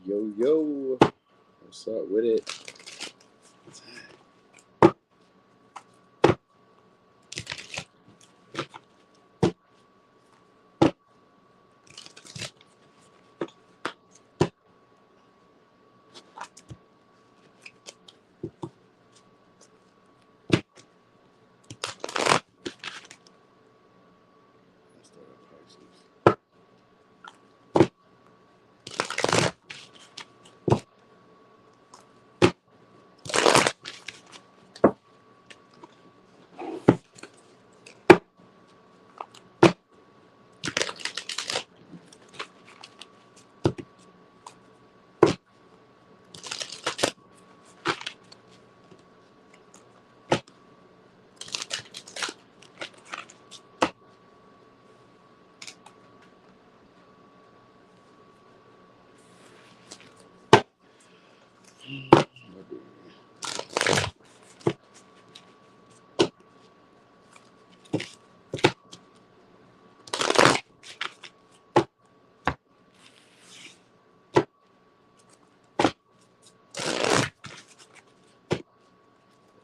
Yo, yo. What's up with it?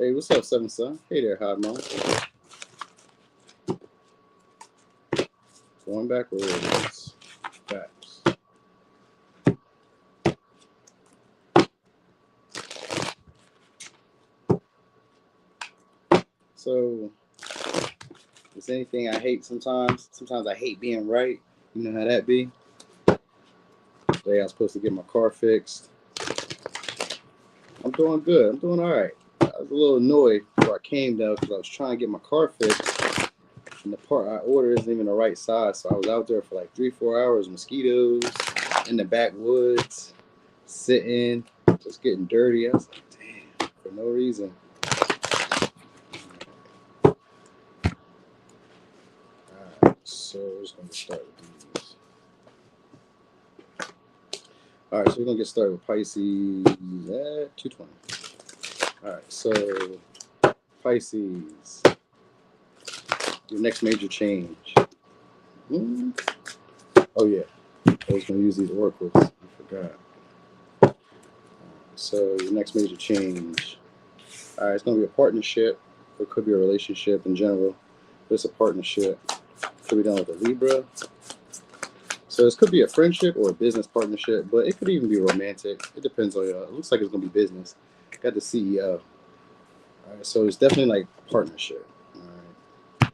Hey, what's up, Seven Son? Hey there, Hot Mom. Going backwards. Backs. So, there's anything I hate sometimes. Sometimes I hate being right. You know how that be? Today I was supposed to get my car fixed. I'm doing good. I'm doing all right. I was a little annoyed before I came, though, because I was trying to get my car fixed. And the part I ordered isn't even the right size. So I was out there for like 3-4 hours, mosquitoes, in the backwoods, sitting, just getting dirty. I was like, damn, for no reason. Alright, so we're just going to start with these. Alright, so we're going to get started with Pisces at 220. Alright, so Pisces, your next major change. Oh yeah, I was going to use these oracles. I forgot. So your next major change. Alright, it's going to be a partnership. Or it could be a relationship in general. But it's a partnership. Could be done with a Libra. So this could be a friendship or a business partnership, but it could even be romantic. It depends on you. It looks like it's going to be business. Got the CEO. All right, so it's definitely like partnership. All right,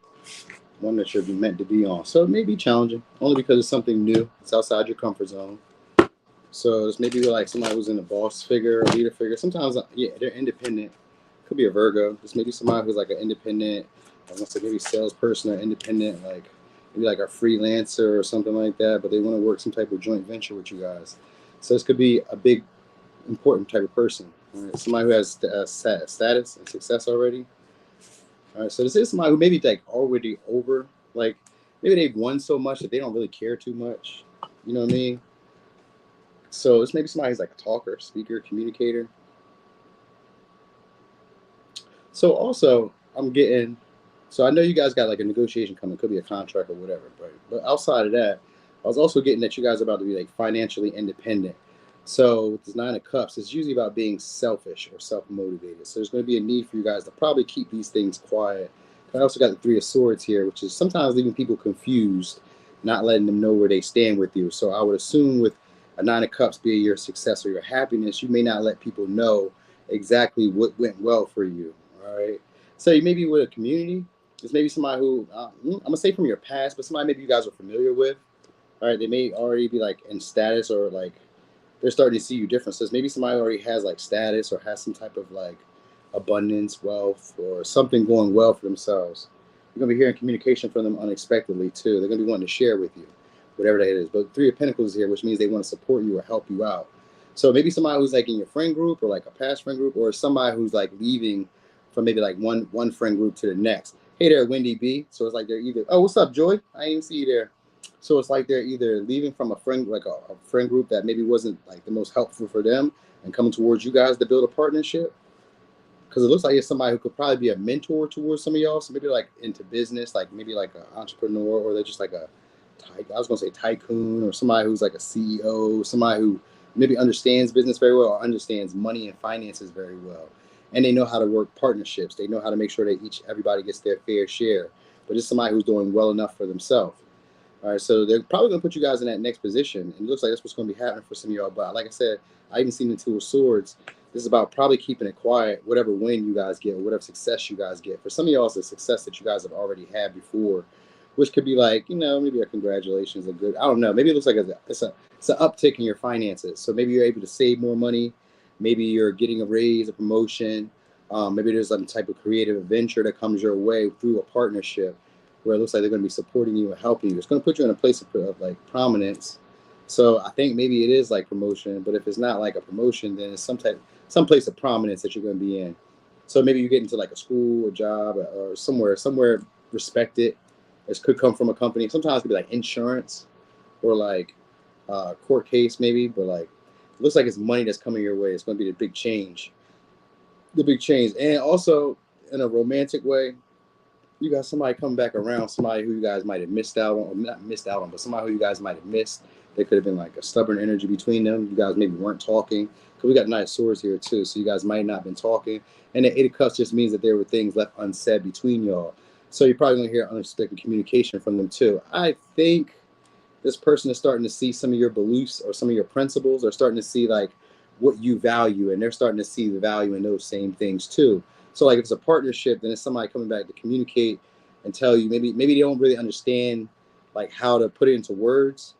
one that you're meant to be on. So it may be challenging, only because it's something new. It's outside your comfort zone. So it's maybe like somebody who's in a boss figure, a leader figure. Sometimes, yeah, they're independent. Could be a Virgo. It's maybe somebody who's like an independent, I want to say maybe salesperson or independent, like maybe like a freelancer or something like that. But they want to work some type of joint venture with you guys. So this could be a big, important type of person. All right, somebody who has status and success already. All right, so this is somebody who maybe like already over, like maybe they've won so much that they don't really care too much. You know what I mean? So it's maybe somebody who's like a talker, speaker, communicator. So also, I'm getting, so I know you guys got like a negotiation coming, could be a contract or whatever, but outside of that, I was also getting that you guys are about to be like financially independent. So with this 9 of Cups, it's usually about being selfish or self-motivated. So there's going to be a need for you guys to probably keep these things quiet. I also got the 3 of Swords here, which is sometimes leaving people confused, not letting them know where they stand with you. So I would assume with a 9 of Cups being your success or your happiness, you may not let people know exactly what went well for you. All right. So you may be with a community. It's maybe somebody who, I'm going to say from your past, but somebody maybe you guys are familiar with. All right. They may already be like in status or like they're starting to see you different. So it's maybe somebody already has like status or has some type of like abundance, wealth, or something going well for themselves. You're going to be hearing communication from them unexpectedly too. They're going to be wanting to share with you, whatever that is. But 3 of Pentacles is here, which means they want to support you or help you out. So maybe somebody who's like in your friend group or like a past friend group, or somebody who's like leaving from maybe like one friend group to the next. Hey there, Wendy B. So it's like they're either, oh, what's up, Joy? I didn't even see you there. So it's like they're either leaving from a friend, like a friend group that maybe wasn't like the most helpful for them and coming towards you guys to build a partnership. Because it looks like it's somebody who could probably be a mentor towards some of y'all. So maybe like into business, like maybe like an entrepreneur, or they're just like a, I was going to say tycoon, or somebody who's like a CEO, somebody who maybe understands business very well, or understands money and finances very well. And they know how to work partnerships. They know how to make sure that everybody gets their fair share. But it's somebody who's doing well enough for themselves. All right, so they're probably going to put you guys in that next position. And it looks like that's what's going to be happening for some of y'all. But like I said, I even seen the Two of Swords. This is about probably keeping it quiet, whatever win you guys get, or whatever success you guys get. For some of y'all, it's a success that you guys have already had before, which could be like, you know, maybe a congratulations, a good, I don't know. Maybe it looks like it's an uptick in your finances. So maybe you're able to save more money. Maybe you're getting a raise, a promotion. Maybe there's some type of creative adventure that comes your way through a partnership, where it looks like they're going to be supporting you and helping you. It's going to put you in a place of like prominence. So I think maybe it is like promotion, but if it's not like a promotion, then it's some place of prominence that you're going to be in. So maybe you get into like a school, a job, or somewhere respected. This could come from a company. Sometimes it could be like insurance or like court case maybe, but like it looks like it's money that's coming your way. It's going to be the big change. And also in a romantic way, you got somebody coming back around, somebody who you guys might have missed out on, or not missed out on, but somebody who you guys might have missed. There could have been like a stubborn energy between them. You guys maybe weren't talking, because we got nice swords here too. So you guys might not have been talking. And the Eight of Cups just means that there were things left unsaid between y'all. So you're probably going to hear unexpected communication from them too. I think this person is starting to see some of your beliefs or some of your principles, or starting to see like what you value, and they're starting to see the value in those same things too. So like if it's a partnership, then it's somebody coming back to communicate and tell you, maybe they don't really understand like how to put it into words,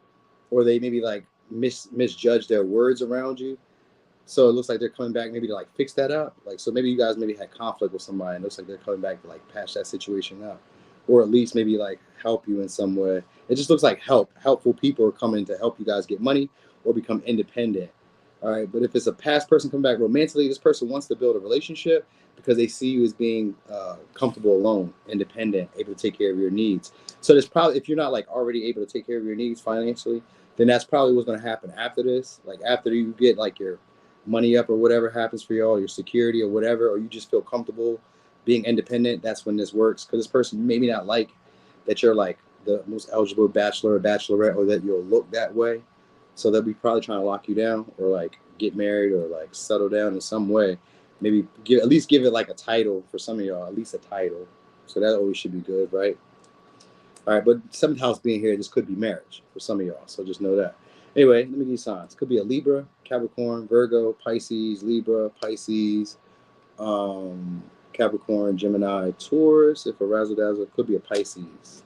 or they maybe like misjudge their words around you. So it looks like they're coming back maybe to like fix that up. Like, so maybe you guys maybe had conflict with somebody, and it looks like they're coming back to like patch that situation up, or at least maybe like help you in some way. It just looks like helpful people are coming to help you guys get money or become independent. All right. But if it's a past person coming back romantically, this person wants to build a relationship because they see you as being comfortable alone, independent, able to take care of your needs. So there's probably, if you're not like already able to take care of your needs financially, then that's probably what's going to happen after this. Like after you get like your money up or whatever happens for y'all, your security or whatever, or you just feel comfortable being independent, that's when this works. Because this person maybe not like that you're like the most eligible bachelor or bachelorette, or that you'll look that way. So they'll be probably trying to lock you down, or like get married, or like settle down in some way. Maybe at least give it like a title for some of y'all, at least a title. So that always should be good, right? All right, but seventh house being here, this could be marriage for some of y'all. So just know that. Anyway, let me give you signs. Could be a Libra, Capricorn, Virgo, Pisces, Libra, Pisces, Capricorn, Gemini, Taurus. If a razzle dazzle, could be a Pisces.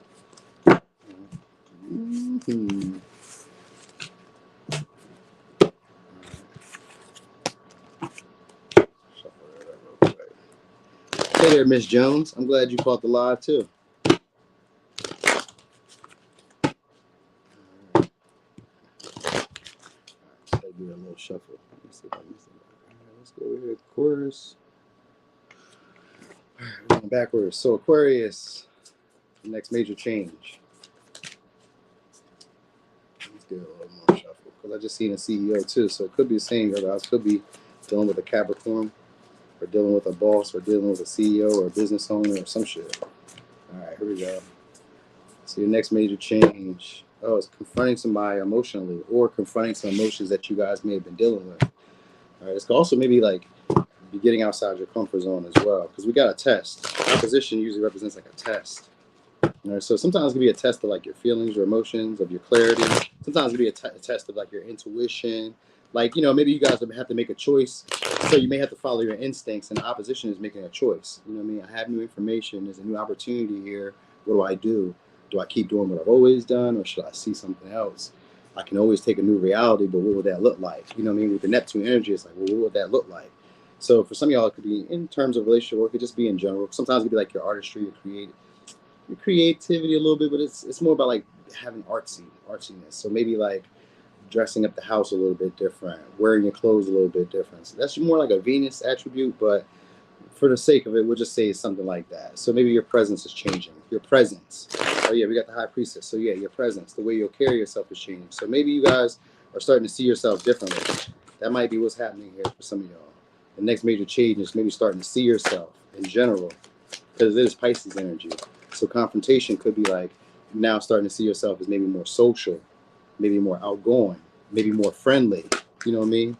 Mm-hmm. Hey there, Miss Jones. I'm glad you caught the live too. Let's do a little shuffle. Let's see if I miss it. Let's go over here. Aquarius. We're going backwards. So Aquarius, the next major change. Let's do a little more shuffle, because I just seen a CEO too. So it could be the same. Or else could be dealing with a Capricorn, or dealing with a boss, or dealing with a CEO or a business owner or some shit. All right, here we go. So your next major change. Oh, it's confronting somebody emotionally, or confronting some emotions that you guys may have been dealing with. All right, it's also maybe like be getting outside your comfort zone as well, because we got a test. Opposition usually represents like a test. All right, so sometimes it can be a test of like your feelings, your emotions, of your clarity. Sometimes it can be a test of like your intuition. Like, you know, maybe you guys have to make a choice. So you may have to follow your instincts, and the opposition is making a choice. You know what I mean? I have new information. There's a new opportunity here. What do I do? Do I keep doing what I've always done, or should I see something else? I can always take a new reality, but what would that look like? You know what I mean? With the Neptune energy, it's like, well, what would that look like? So for some of y'all, it could be in terms of relationship, or it could just be in general. Sometimes it could be like your artistry, your creativity a little bit, but it's more about like having artsiness. So maybe like dressing up the house a little bit different, wearing your clothes a little bit different. So that's more like a Venus attribute, but for the sake of it, we'll just say something like that. So maybe your presence is changing. Your presence. Oh yeah, we got the High Priestess. So yeah, your presence, the way you'll carry yourself is changing. So maybe you guys are starting to see yourself differently. That might be what's happening here for some of y'all. The next major change is maybe starting to see yourself in general, because it is Pisces energy. So confrontation could be like now starting to see yourself as maybe more social, maybe more outgoing, maybe more friendly. You know what I mean?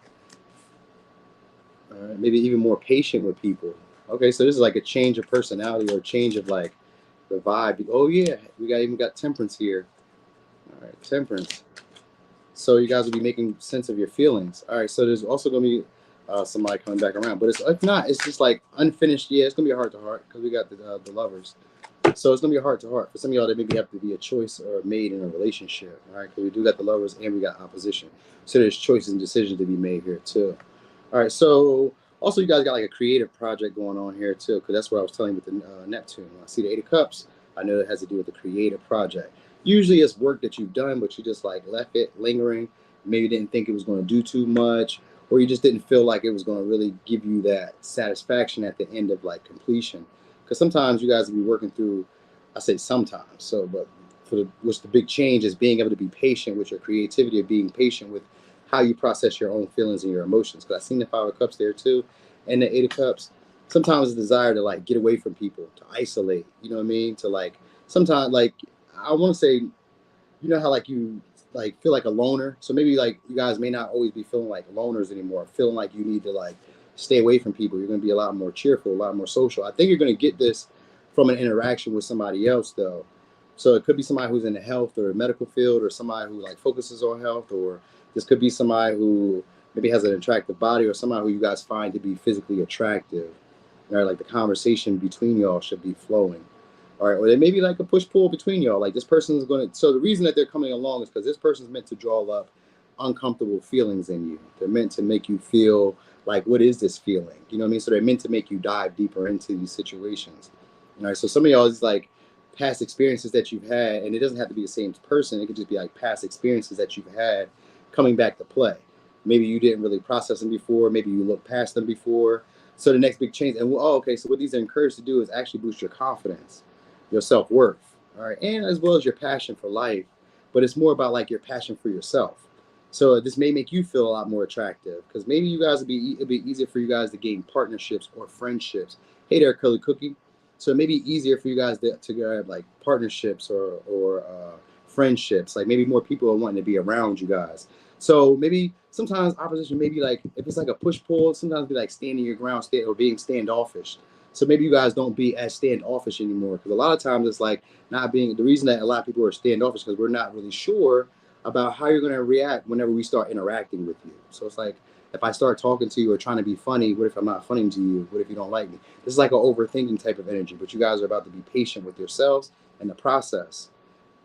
Maybe even more patient with people. Okay, so this is like a change of personality or a change of like the vibe. Oh yeah, we even got temperance here. All right, temperance. So you guys will be making sense of your feelings. All right, so there's also gonna be somebody coming back around, but if not, it's just like unfinished. Yeah, it's gonna be a heart to heart because we got the lovers. So it's gonna be a heart to heart for some of y'all. That maybe have to be a choice or made in a relationship. All right, because we do got the lovers and we got opposition. So there's choices and decisions to be made here too. All right, so also you guys got like a creative project going on here too, because that's what I was telling you with the Neptune. When I see the Eight of Cups, I know it has to do with the creative project. Usually it's work that you've done, but you just like left it lingering. Maybe didn't think it was going to do too much, or you just didn't feel like it was going to really give you that satisfaction at the end of like completion. Because sometimes you guys will be working through, I say sometimes, so, but what's the big change is being able to be patient with your creativity, or being patient with how you process your own feelings and your emotions. Because I seen the Five of Cups there too, and the Eight of Cups. Sometimes the desire to like get away from people, to isolate. You know what I mean? To like sometimes like I want to say, you know how like you like feel like a loner. So maybe like you guys may not always be feeling like loners anymore, feeling like you need to like stay away from people. You're going to be a lot more cheerful, a lot more social. I think you're going to get this from an interaction with somebody else though. So it could be somebody who's in the health or medical field, or somebody who like focuses on health, or this could be somebody who maybe has an attractive body, or somebody who you guys find to be physically attractive. All right, like the conversation between y'all should be flowing. All right, or there may be like a push pull between y'all. Like this person is going to. So the reason that they're coming along is because this person is meant to draw up uncomfortable feelings in you. They're meant to make you feel like, what is this feeling? You know what I mean? So they're meant to make you dive deeper into these situations. All right, so some of y'all is like past experiences that you've had, and it doesn't have to be the same person. It could just be like past experiences that you've had coming back to play. Maybe you didn't really process them before. Maybe you looked past them before. So the next big change, and okay, so what these are encouraged to do is actually boost your confidence, your self-worth, all right, and as well as your passion for life. But it's more about like your passion for yourself. So this may make you feel a lot more attractive, because maybe you guys it'd be easier for you guys to gain partnerships or friendships. Hey there, Curly Cookie. So it may be easier for you guys to grab like partnerships or friendships. Like maybe more people are wanting to be around you guys. So maybe sometimes opposition, maybe like if it's like a push pull, sometimes be like standing your ground, or being standoffish. So maybe you guys don't be as standoffish anymore, because a lot of times it's like not being the reason that a lot of people are standoffish, because we're not really sure about how you're going to react whenever we start interacting with you. So it's like, if I start talking to you or trying to be funny, what if I'm not funny to you? What if you don't like me? This is like an overthinking type of energy, but you guys are about to be patient with yourselves and the process.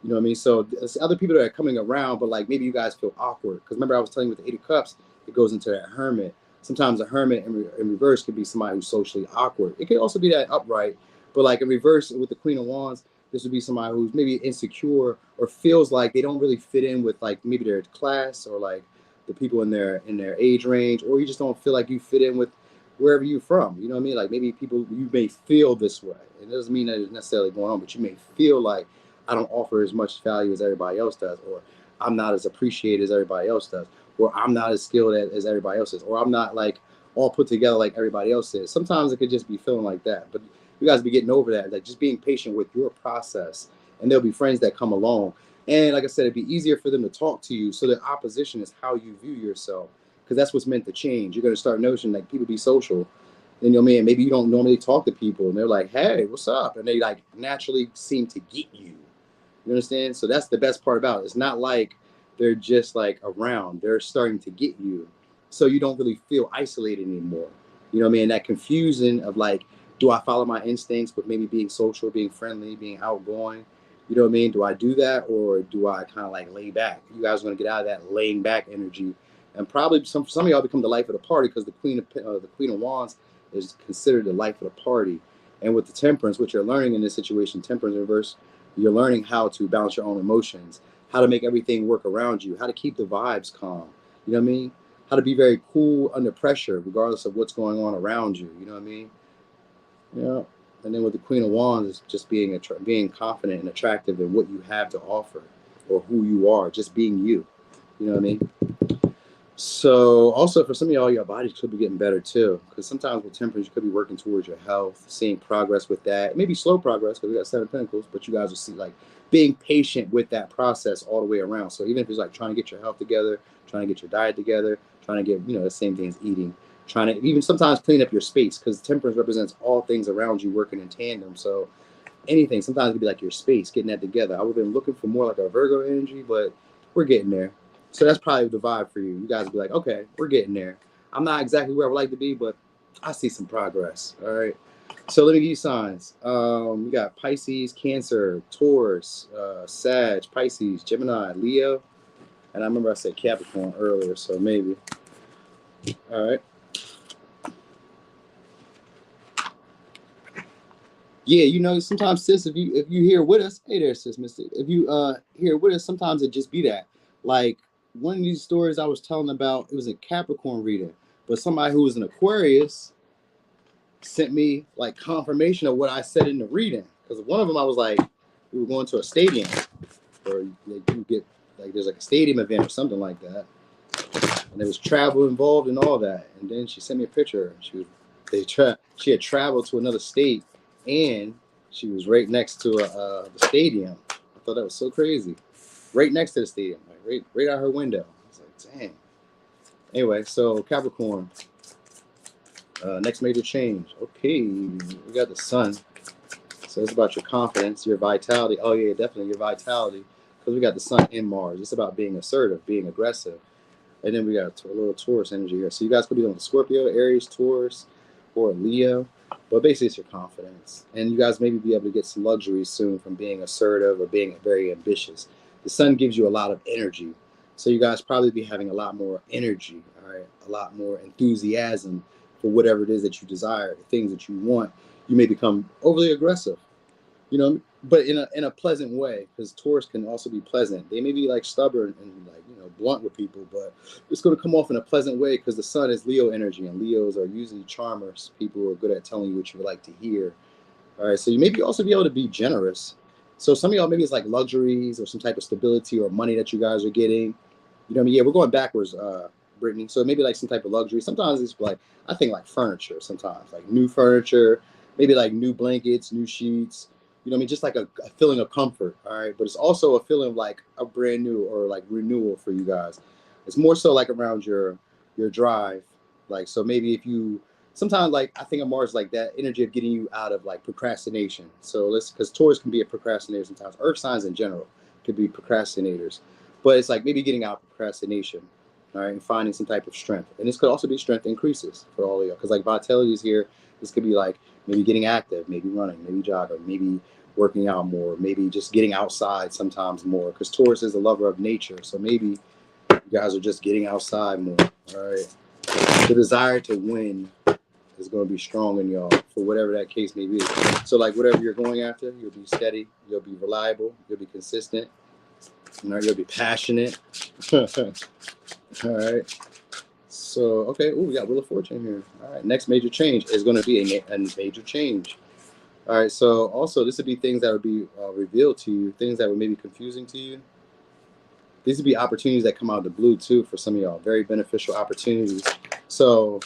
You know what I mean? So there's other people that are coming around, but like maybe you guys feel awkward. Because remember I was telling you with the Eight of Cups, it goes into that hermit. Sometimes a hermit in reverse could be somebody who's socially awkward. It could also be that upright, but like in reverse with the Queen of Wands, this would be somebody who's maybe insecure or feels like they don't really fit in with like maybe their class, or like the people in their age range, or you just don't feel like you fit in with wherever you're from. You know what I mean? Like maybe people, you may feel this way. It doesn't mean that it's necessarily going on, but you may feel like I don't offer as much value as everybody else does, or I'm not as appreciated as everybody else does, or I'm not as skilled as everybody else is, or I'm not like all put together like everybody else is. Sometimes it could just be feeling like that, but you guys be getting over that, like just being patient with your process, and there'll be friends that come along. And like I said, it'd be easier for them to talk to you. So the opposition is how you view yourself, because that's what's meant to change. You're going to start noticing like people be social. And, you know, man, maybe you don't normally talk to people, and they're like, hey, what's up? And they like naturally seem to get you. You understand? So that's the best part about it. It's not like they're just like around. They're starting to get you. So you don't really feel isolated anymore. You know what I mean? That confusion of like, do I follow my instincts with maybe being social, being friendly, being outgoing? You know what I mean? Do I do that, or do I kind of like lay back? You guys are going to get out of that laying back energy, and probably some of y'all become the life of the party, because the Queen of Wands is considered the life of the party. And with the Temperance, what you're learning in this situation, Temperance in reverse, you're learning how to balance your own emotions, how to make everything work around you, how to keep the vibes calm. You know what I mean? How to be very cool under pressure, regardless of what's going on around you. You know what I mean? Yeah. And then with the Queen of Wands, it's just being confident and attractive in what you have to offer, or who you are, just being you. You know what I mean? So also for some of y'all, your bodies could be getting better too, because sometimes with Temperance, you could be working towards your health, seeing progress with that. Maybe slow progress, because we got Seven of Pentacles, but you guys will see like being patient with that process all the way around. So even if it's like trying to get your health together, trying to get your diet together, trying to get, you know, the same thing as eating, trying to even sometimes clean up your space, because temperance represents all things around you working in tandem. So anything, sometimes it could be like your space, getting that together. I would have been looking for more like a Virgo energy, but we're getting there. So that's probably the vibe for you. You guys will be like, okay, we're getting there. I'm not exactly where I would like to be, but I see some progress. All right. So let me give you signs. We got Pisces, Cancer, Taurus, Sag, Pisces, Gemini, Leo. And I remember I said Capricorn earlier, so maybe. All right. Yeah, you know, sometimes, sis, if you here with us, hey there, sis, mister. If you here with us, sometimes it just be that. Like one of these stories I was telling about, it was a Capricorn reading, but somebody who was an Aquarius sent me like confirmation of what I said in the reading. Because one of them I was like, we were going to a stadium, or like, you get like there's like a stadium event or something like that, and there was travel involved and all that. And then she sent me a picture. She had traveled to another state, and she was right next to the stadium. I thought that was so crazy. Right next to the stadium, like right out her window. I was like, dang. Anyway, so Capricorn, next major change. Okay, we got the sun. So it's about your confidence, your vitality. Oh yeah, definitely your vitality, because we got the sun in Mars. It's about being assertive, being aggressive. And then we got a little Taurus energy here. So you guys could be on Scorpio, Aries, Taurus, or Leo. But basically it's your confidence. And you guys maybe be able to get some luxuries soon from being assertive or being very ambitious. The sun gives you a lot of energy. So you guys probably be having a lot more energy, all right? A lot more enthusiasm for whatever it is that you desire, the things that you want. You may become overly aggressive, you know, but in a pleasant way, because Taurus can also be pleasant. They may be like stubborn and like, you know, blunt with people, but it's going to come off in a pleasant way because the sun is Leo energy, and Leos are usually charmers, people who are good at telling you what you would like to hear. All right, so you maybe also be able to be generous. So some of y'all, maybe it's like luxuries or some type of stability or money that you guys are getting. You know what I mean? Yeah, we're going backwards, Brittany. So maybe like some type of luxury. Sometimes it's like, I think like furniture sometimes, like new furniture, maybe like new blankets, new sheets. You know what I mean? Just like a feeling of comfort, all right? But it's also a feeling of like a brand new or like renewal for you guys. It's more so like around your drive. Like, so maybe if you, sometimes like, I think of Mars like that energy of getting you out of like procrastination. So because Taurus can be a procrastinator sometimes. Earth signs in general could be procrastinators. But it's like maybe getting out of procrastination, all right, and finding some type of strength. And this could also be strength increases for all of you. Because like vitality is here. This could be like maybe getting active, maybe running, maybe jogging, maybe working out more, maybe just getting outside sometimes more, because Taurus is a lover of nature. So maybe you guys are just getting outside more. All right. The desire to win is going to be strong in y'all for whatever that case may be. So like whatever you're going after, you'll be steady, you'll be reliable, you'll be consistent, you know, you'll be passionate. All right. So, okay. Oh, we got Wheel of Fortune here. All right. Next major change is going to be a major change. All right, so also this would be things that would be revealed to you, things that were maybe confusing to you. These would be opportunities that come out of the blue too for some of y'all, very beneficial opportunities. So,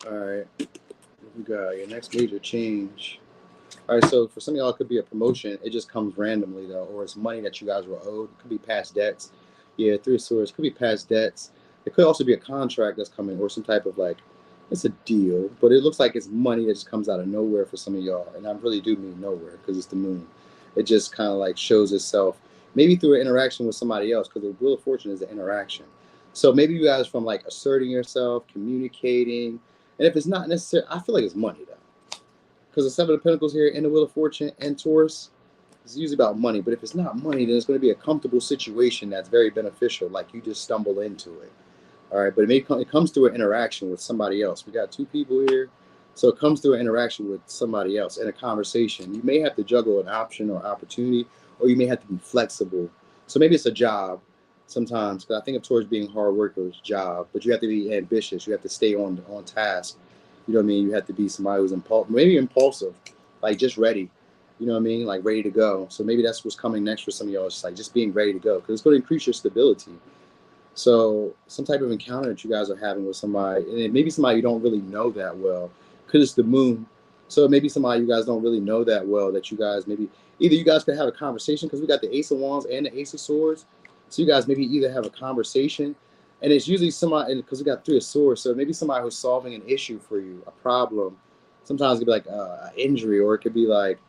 all right, we got your next major change. All right, so for some of y'all, it could be a promotion. It just comes randomly though, or it's money that you guys were owed. It could be past debts. Yeah, Three of Swords could be past debts. It could also be a contract that's coming or some type of like, it's a deal, but it looks like it's money that just comes out of nowhere for some of y'all. And I really do mean nowhere because it's the moon. It just kind of like shows itself maybe through an interaction with somebody else, because the Wheel of Fortune is an interaction. So maybe you guys from like asserting yourself, communicating. And if it's not necessary, I feel like it's money though. Because the Seven of Pentacles here in the Wheel of Fortune and Taurus, it's usually about money. But if it's not money, then it's going to be a comfortable situation that's very beneficial. Like you just stumble into it. All right, but it comes through an interaction with somebody else. We got two people here. So it comes through an interaction with somebody else in a conversation. You may have to juggle an option or opportunity, or you may have to be flexible. So maybe it's a job sometimes, because I think of Taurus being hard worker's job, but you have to be ambitious. You have to stay on task. You know what I mean? You have to be somebody who's impulsive, like just ready. You know what I mean? Like ready to go. So maybe that's what's coming next for some of y'all. It's like just being ready to go, because it's going to increase your stability. So some type of encounter that you guys are having with somebody, and maybe somebody you don't really know that well, because it's the moon. So maybe somebody you guys don't really know that well, that you guys maybe either you guys could have a conversation, because we got the Ace of Wands and the Ace of Swords. So you guys maybe either have a conversation, and it's usually somebody, because we got Three of Swords, so maybe somebody who's solving an issue for you, a problem. Sometimes it could be like an injury, or it could be like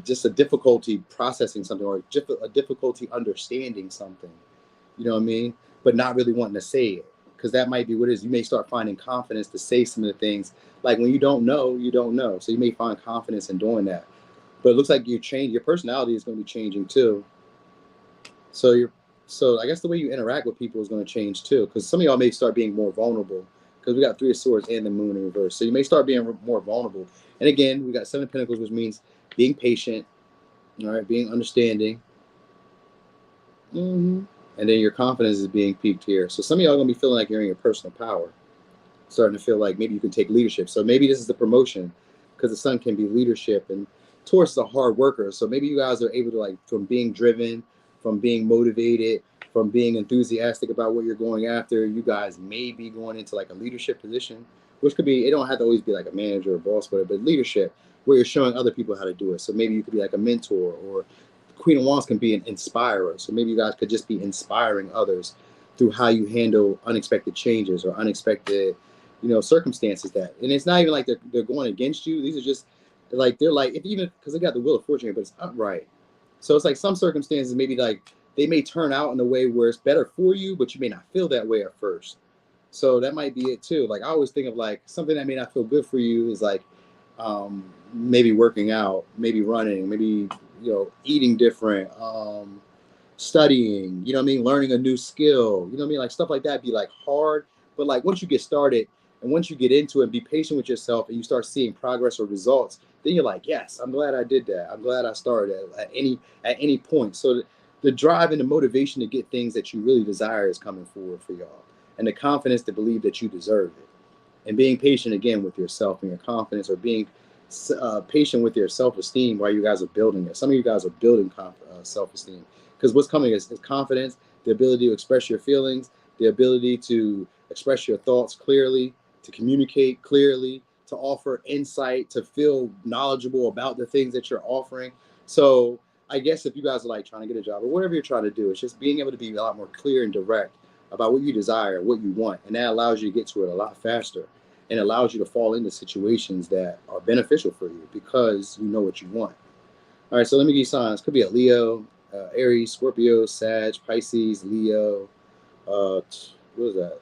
just a difficulty processing something, or a difficulty understanding something. You know what I mean? But not really wanting to say it, because that might be what it is. You may start finding confidence to say some of the things. Like when you don't know, you don't know. So you may find confidence in doing that. But it looks like your personality is going to be changing too. So I guess the way you interact with people is going to change too, because some of y'all may start being more vulnerable, because we got Three of Swords and the Moon in reverse. So you may start being more vulnerable. And again, we got Seven of Pentacles, which means being patient, all right, being understanding. And then your confidence is being peaked here. So some of y'all are going to be feeling like you're in your personal power, starting to feel like maybe you can take leadership. So maybe this is the promotion, because the Sun can be leadership, and Taurus is a hard worker. So maybe you guys are able to, like, from being driven, from being motivated, from being enthusiastic about what you're going after, you guys may be going into like a leadership position, which could be, it don't have to always be like a manager or boss, but leadership where you're showing other people how to do it. So maybe you could be like a mentor, or Queen of Wands can be an inspirer. So maybe you guys could just be inspiring others through how you handle unexpected changes or unexpected, circumstances and it's not even like they're going against you. These are just like, they're like, if even, because they got the Wheel of Fortune, but it's upright. So it's like some circumstances, maybe like they may turn out in a way where it's better for you, but you may not feel that way at first. So that might be it too. Like I always think of like something that may not feel good for you is like maybe working out, maybe running, maybe, eating different, studying, learning a new skill, like stuff like that be like hard. But like once you get started and once you get into it, be patient with yourself and you start seeing progress or results, then you're like, yes, I'm glad I did that. I'm glad I started at any point. So the drive and the motivation to get things that you really desire is coming forward for y'all, and the confidence to believe that you deserve it, and being patient again with yourself and your confidence, or being patient with your self-esteem while you guys are building it. Some of you guys are building self-esteem, because what's coming is confidence, the ability to express your feelings, the ability to express your thoughts clearly, to communicate clearly, to offer insight, to feel knowledgeable about the things that you're offering. So I guess if you guys are like trying to get a job or whatever you're trying to do, it's just being able to be a lot more clear and direct about what you desire, what you want. And that allows you to get to it a lot faster, and allows you to fall into situations that are beneficial for you because you know what you want. All right, so let me give you signs. Could be a Leo, Aries, Scorpio, Sag, Pisces, Leo, what is that?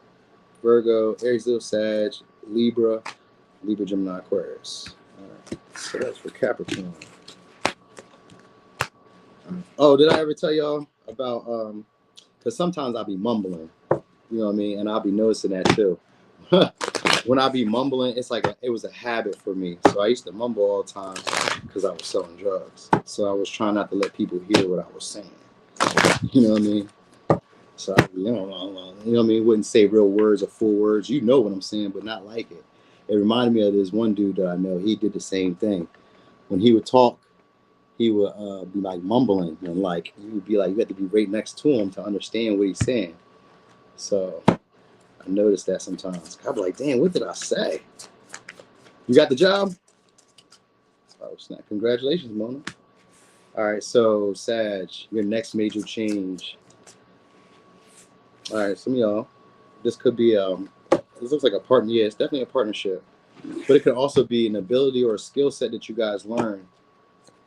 Virgo, Aries, Leo, Sag, Libra, Gemini, Aquarius. All right, so that's for Capricorn. Oh, did I ever tell y'all about, because sometimes I'll be mumbling, you know what I mean? And I'll be noticing that too. When I be mumbling, it's like it was a habit for me. So I used to mumble all the time because I was selling drugs. So I was trying not to let people hear what I was saying. You know what I mean? So I, you know what I mean? Wouldn't say real words or full words. You know what I'm saying, but not like it. It reminded me of this one dude that I know. He did the same thing. When he would talk, he would be like mumbling, and like you would be like, you had to be right next to him to understand what he's saying. So I noticed that sometimes. I'd be like, damn, what did I say? You got the job? Oh, snap. Congratulations, Mona. All right, so Sag, your next major change. All right, some of y'all, this could be, this looks like a partner. Yeah, it's definitely a partnership. But it could also be an ability or a skill set that you guys learn.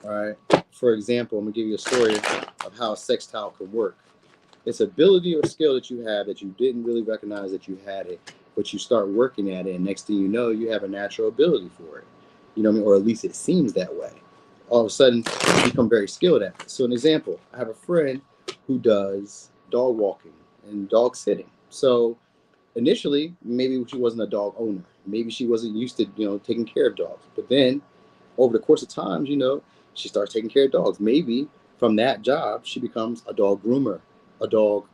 All right. For example, I'm going to give you a story of how a sextile can work. It's ability or skill that you have that you didn't really recognize that you had it, but you start working at it, and next thing you know, you have a natural ability for it. You know what I mean? Or at least it seems that way. All of a sudden, you become very skilled at it. So an example, I have a friend who does dog walking and dog sitting. So initially, maybe she wasn't a dog owner. Maybe she wasn't used to, taking care of dogs. But then over the course of time, she starts taking care of dogs. Maybe from that job, she becomes a dog groomer, a dog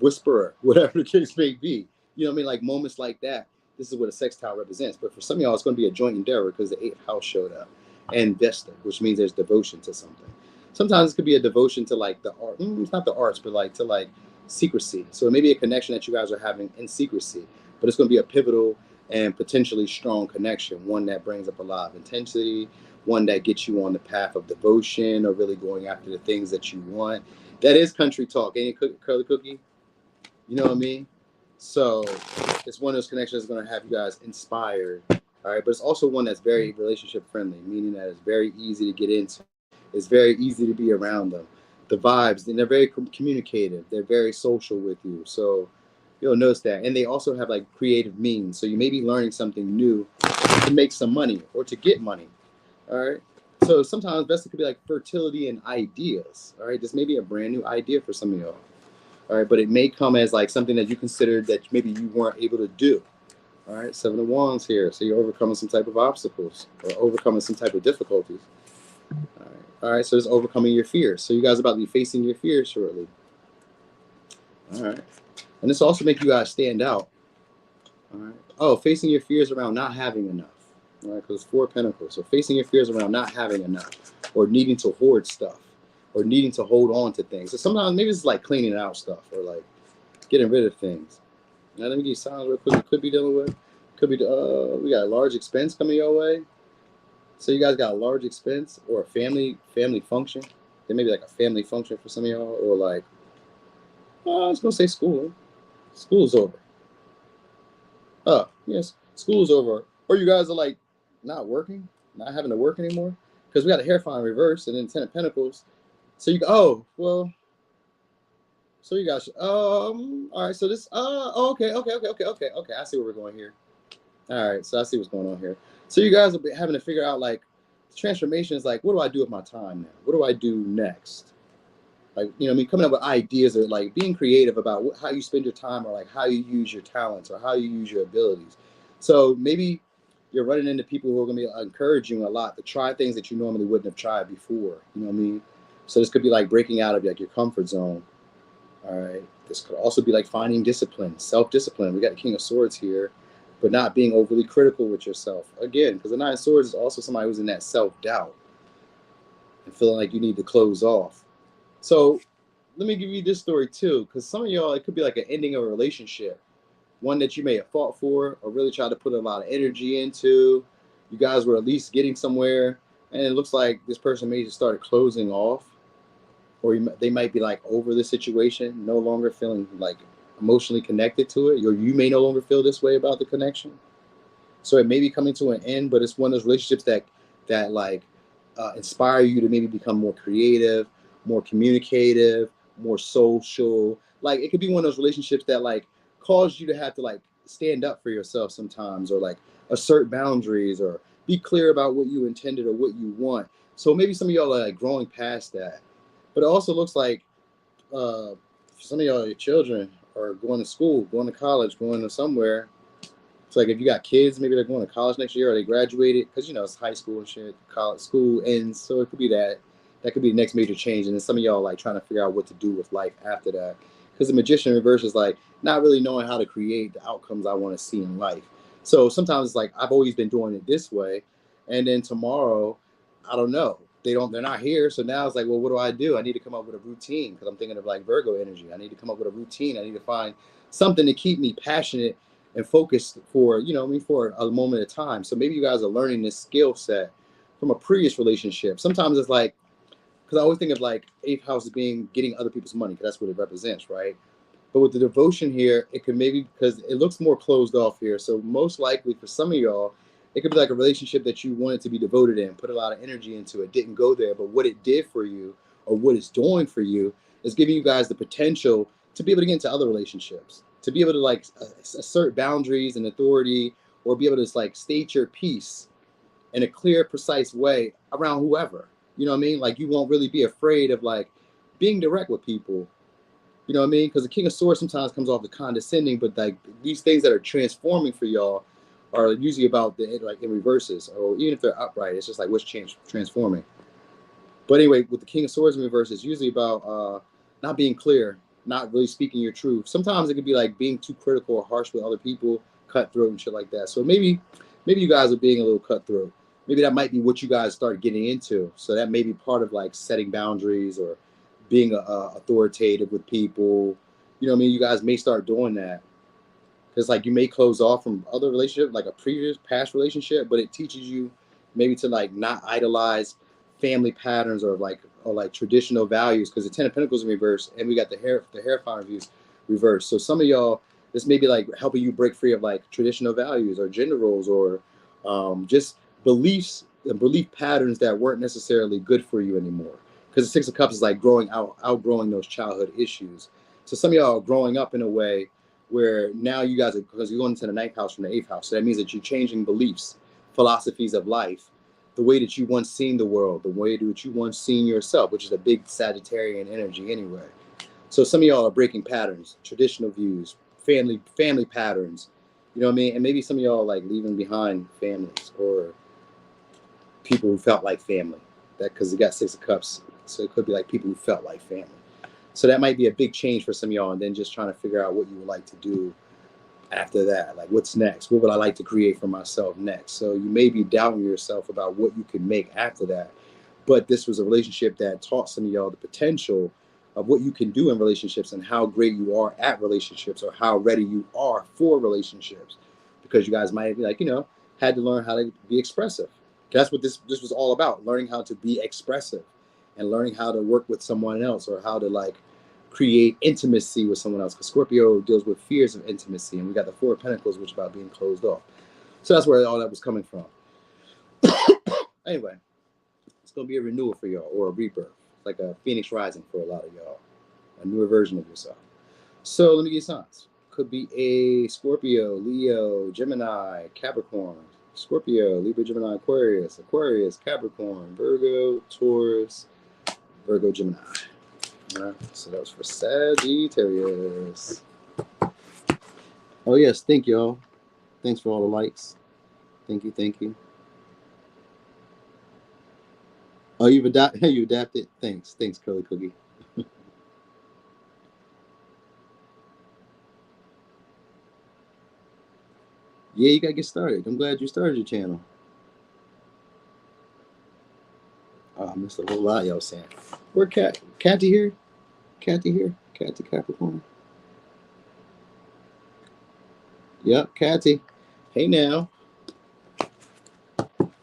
whisperer, whatever the case may be. You know what I mean? Like moments like that, this is what a sextile represents. But for some of y'all, it's going to be a joint endeavor because the 8th house showed up. And Vesta, which means there's devotion to something. Sometimes it could be a devotion to like the art. It's not the arts, but like to like secrecy. So it may be a connection that you guys are having in secrecy, but it's going to be a pivotal and potentially strong connection, one that brings up a lot of intensity, one that gets you on the path of devotion or really going after the things that you want. That is country talk. Ain't it, Curly Cookie? You know what I mean? So it's one of those connections that's going to have you guys inspired. All right. But it's also one that's very relationship friendly, meaning that it's very easy to get into. It's very easy to be around them. The vibes, and they're very communicative. They're very social with you. So you'll notice that. And they also have like creative means. So you may be learning something new to make some money or to get money. All right. So sometimes best it could be like fertility and ideas. All right. This may be a brand new idea for some of y'all. All right. But it may come as like something that you considered that maybe you weren't able to do. All right. 7 of Wands here. So you're overcoming some type of obstacles or overcoming some type of difficulties. All right. All right. So it's overcoming your fears. So you guys are about to be facing your fears shortly. All right. And this also makes you guys stand out. All right. Oh, facing your fears around not having enough. All right, because 4 of Pentacles. So facing your fears around not having enough, or needing to hoard stuff, or needing to hold on to things. So sometimes maybe it's like cleaning out stuff, or like getting rid of things. Now let me give you signs real quick. You could be dealing with. Could be. We got a large expense coming your way. So you guys got a large expense or a family function. There may be like a family function for some of y'all, or like I was gonna say school. School's over. Oh yes, school's over. Or you guys are like not working, not having to work anymore, because we got a Hierophant in reverse and then 10 of Pentacles. So you go, oh well. So you guys, all right. So this, okay. I see where we're going here. All right, so I see what's going on here. So you guys are having to figure out like transformation is like, what do I do with my time now? What do I do next? Like, you know, I mean, coming up with ideas or like being creative about how you spend your time or like how you use your talents or how you use your abilities. So maybe you're running into people who are going to be encouraging you a lot to try things that you normally wouldn't have tried before. You know what I mean? So this could be like breaking out of like your comfort zone. All right. This could also be like finding discipline, self-discipline. We got the King of Swords here, but not being overly critical with yourself. Again, because the 9 of Swords is also somebody who's in that self-doubt and feeling like you need to close off. So let me give you this story too, because some of y'all, it could be like an ending of a relationship, one that you may have fought for or really tried to put a lot of energy into. You guys were at least getting somewhere, and it looks like this person may just started closing off, or they might be like over the situation, no longer feeling like emotionally connected to it, or you may no longer feel this way about the connection. So it may be coming to an end, but it's one of those relationships that like inspire you to maybe become more creative, more communicative, more social. Like it could be one of those relationships that like cause you to have to like stand up for yourself sometimes, or like assert boundaries, or be clear about what you intended or what you want. So maybe some of y'all are like growing past that. But it also looks like some of y'all, your children are going to school, going to college, going to somewhere. So like if you got kids, maybe they're going to college next year or they graduated, because you know it's high school and shit, college school ends. So it could be that. That could be the next major change. And then some of y'all like trying to figure out what to do with life after that. Because the Magician in reverse is like not really knowing how to create the outcomes I want to see in life. So sometimes it's like I've always been doing it this way, and then tomorrow, I don't know. They're not here. So now it's like, well, what do? I need to come up with a routine, because I'm thinking of like Virgo energy. I need to come up with a routine. I need to find something to keep me passionate and focused for, you know, for a moment of time. So maybe you guys are learning this skill set from a previous relationship. Sometimes it's like, because I always think of like 8th house as being getting other people's money, because that's what it represents, right? But with the devotion here, it could maybe, because it looks more closed off here. So most likely for some of y'all, it could be like a relationship that you wanted to be devoted in, put a lot of energy into. It didn't go there, but what it did for you, or what it's doing for you, is giving you guys the potential to be able to get into other relationships, to be able to like assert boundaries and authority, or be able to just like state your piece in a clear, precise way around whoever. You know what I mean? Like you won't really be afraid of like being direct with people. You know what I mean? Because the King of Swords sometimes comes off the condescending, but like these things that are transforming for y'all are usually about the like in reverses, or even if they're upright, it's just like what's transforming. But anyway, with the King of Swords in reverse, it's usually about not being clear, not really speaking your truth. Sometimes it could be like being too critical or harsh with other people, cutthroat and shit like that. So maybe you guys are being a little cutthroat. Maybe that might be what you guys start getting into. So that may be part of like setting boundaries or being authoritative with people. You know what I mean? You guys may start doing that. Because like you may close off from other relationship, like a previous past relationship, but it teaches you maybe to like not idolize family patterns or like traditional values, because the Ten of Pentacles in reverse, and we got the Hierophant reviews reverse. So some of y'all, this may be like helping you break free of like traditional values or gender roles, or just beliefs and belief patterns that weren't necessarily good for you anymore. Because the Six of Cups is like outgrowing those childhood issues. So some of y'all are growing up in a way where now you guys are, because you're going into the 9th house from the 8th house. So that means that you're changing beliefs, philosophies of life, the way that you once seen the world, the way that you once seen yourself, which is a big Sagittarian energy anyway. So some of y'all are breaking patterns, traditional views, family patterns, you know what I mean? And maybe some of y'all are like leaving behind families or people who felt like family. That because it got 6 of Cups, so it could be like people who felt like family. So that might be a big change for some of y'all, and then just trying to figure out what you would like to do after that. Like, what's next? What would I like to create for myself next? So you may be doubting yourself about what you can make after that. But this was a relationship that taught some of y'all the potential of what you can do in relationships and how great you are at relationships, or how ready you are for relationships. Because you guys might be like, had to learn how to be expressive. That's what this was all about, learning how to be expressive and learning how to work with someone else, or how to like create intimacy with someone else. Because Scorpio deals with fears of intimacy, and we got the Four of Pentacles, which is about being closed off. So that's where all that was coming from. Anyway, it's going to be a renewal for y'all, or a rebirth, like a phoenix rising for a lot of y'all, a newer version of yourself. So let me get signs. Could be a Scorpio, Leo, Gemini, Capricorn, Scorpio, Libra, Gemini, Aquarius, Capricorn, Virgo, Taurus, Virgo, Gemini. All right, so that was for Sagittarius. Oh yes, thank y'all. Thanks for all the likes. Thank you. Oh, you adapted. Thanks, Curly Cookie. Yeah, you gotta get started. I'm glad you started your channel. Oh, I missed a whole lot y'all saying. Where Catty here? Catty Capricorn. Yep, Catty. Hey now. Alright.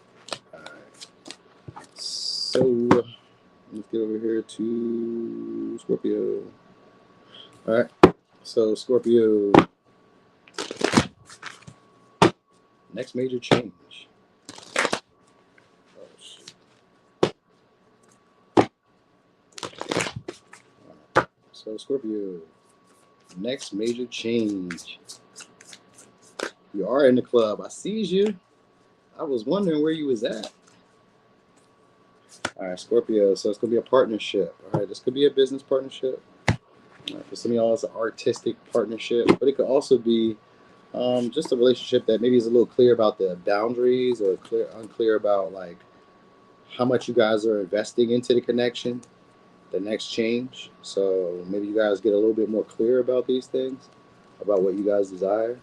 So let's get over here to Scorpio. Alright. So Scorpio. Next major change. Oh, shit. So Scorpio. Next major change. You are in the club. I sees you. I was wondering where you was at. All right, Scorpio. So it's gonna be a partnership. All right, this could be a business partnership. For some of y'all, it's an artistic partnership, but it could also be just a relationship that maybe is a little clear about the boundaries, or unclear about like how much you guys are investing into the connection, the next change. So maybe you guys get a little bit more clear about these things, about what you guys desire.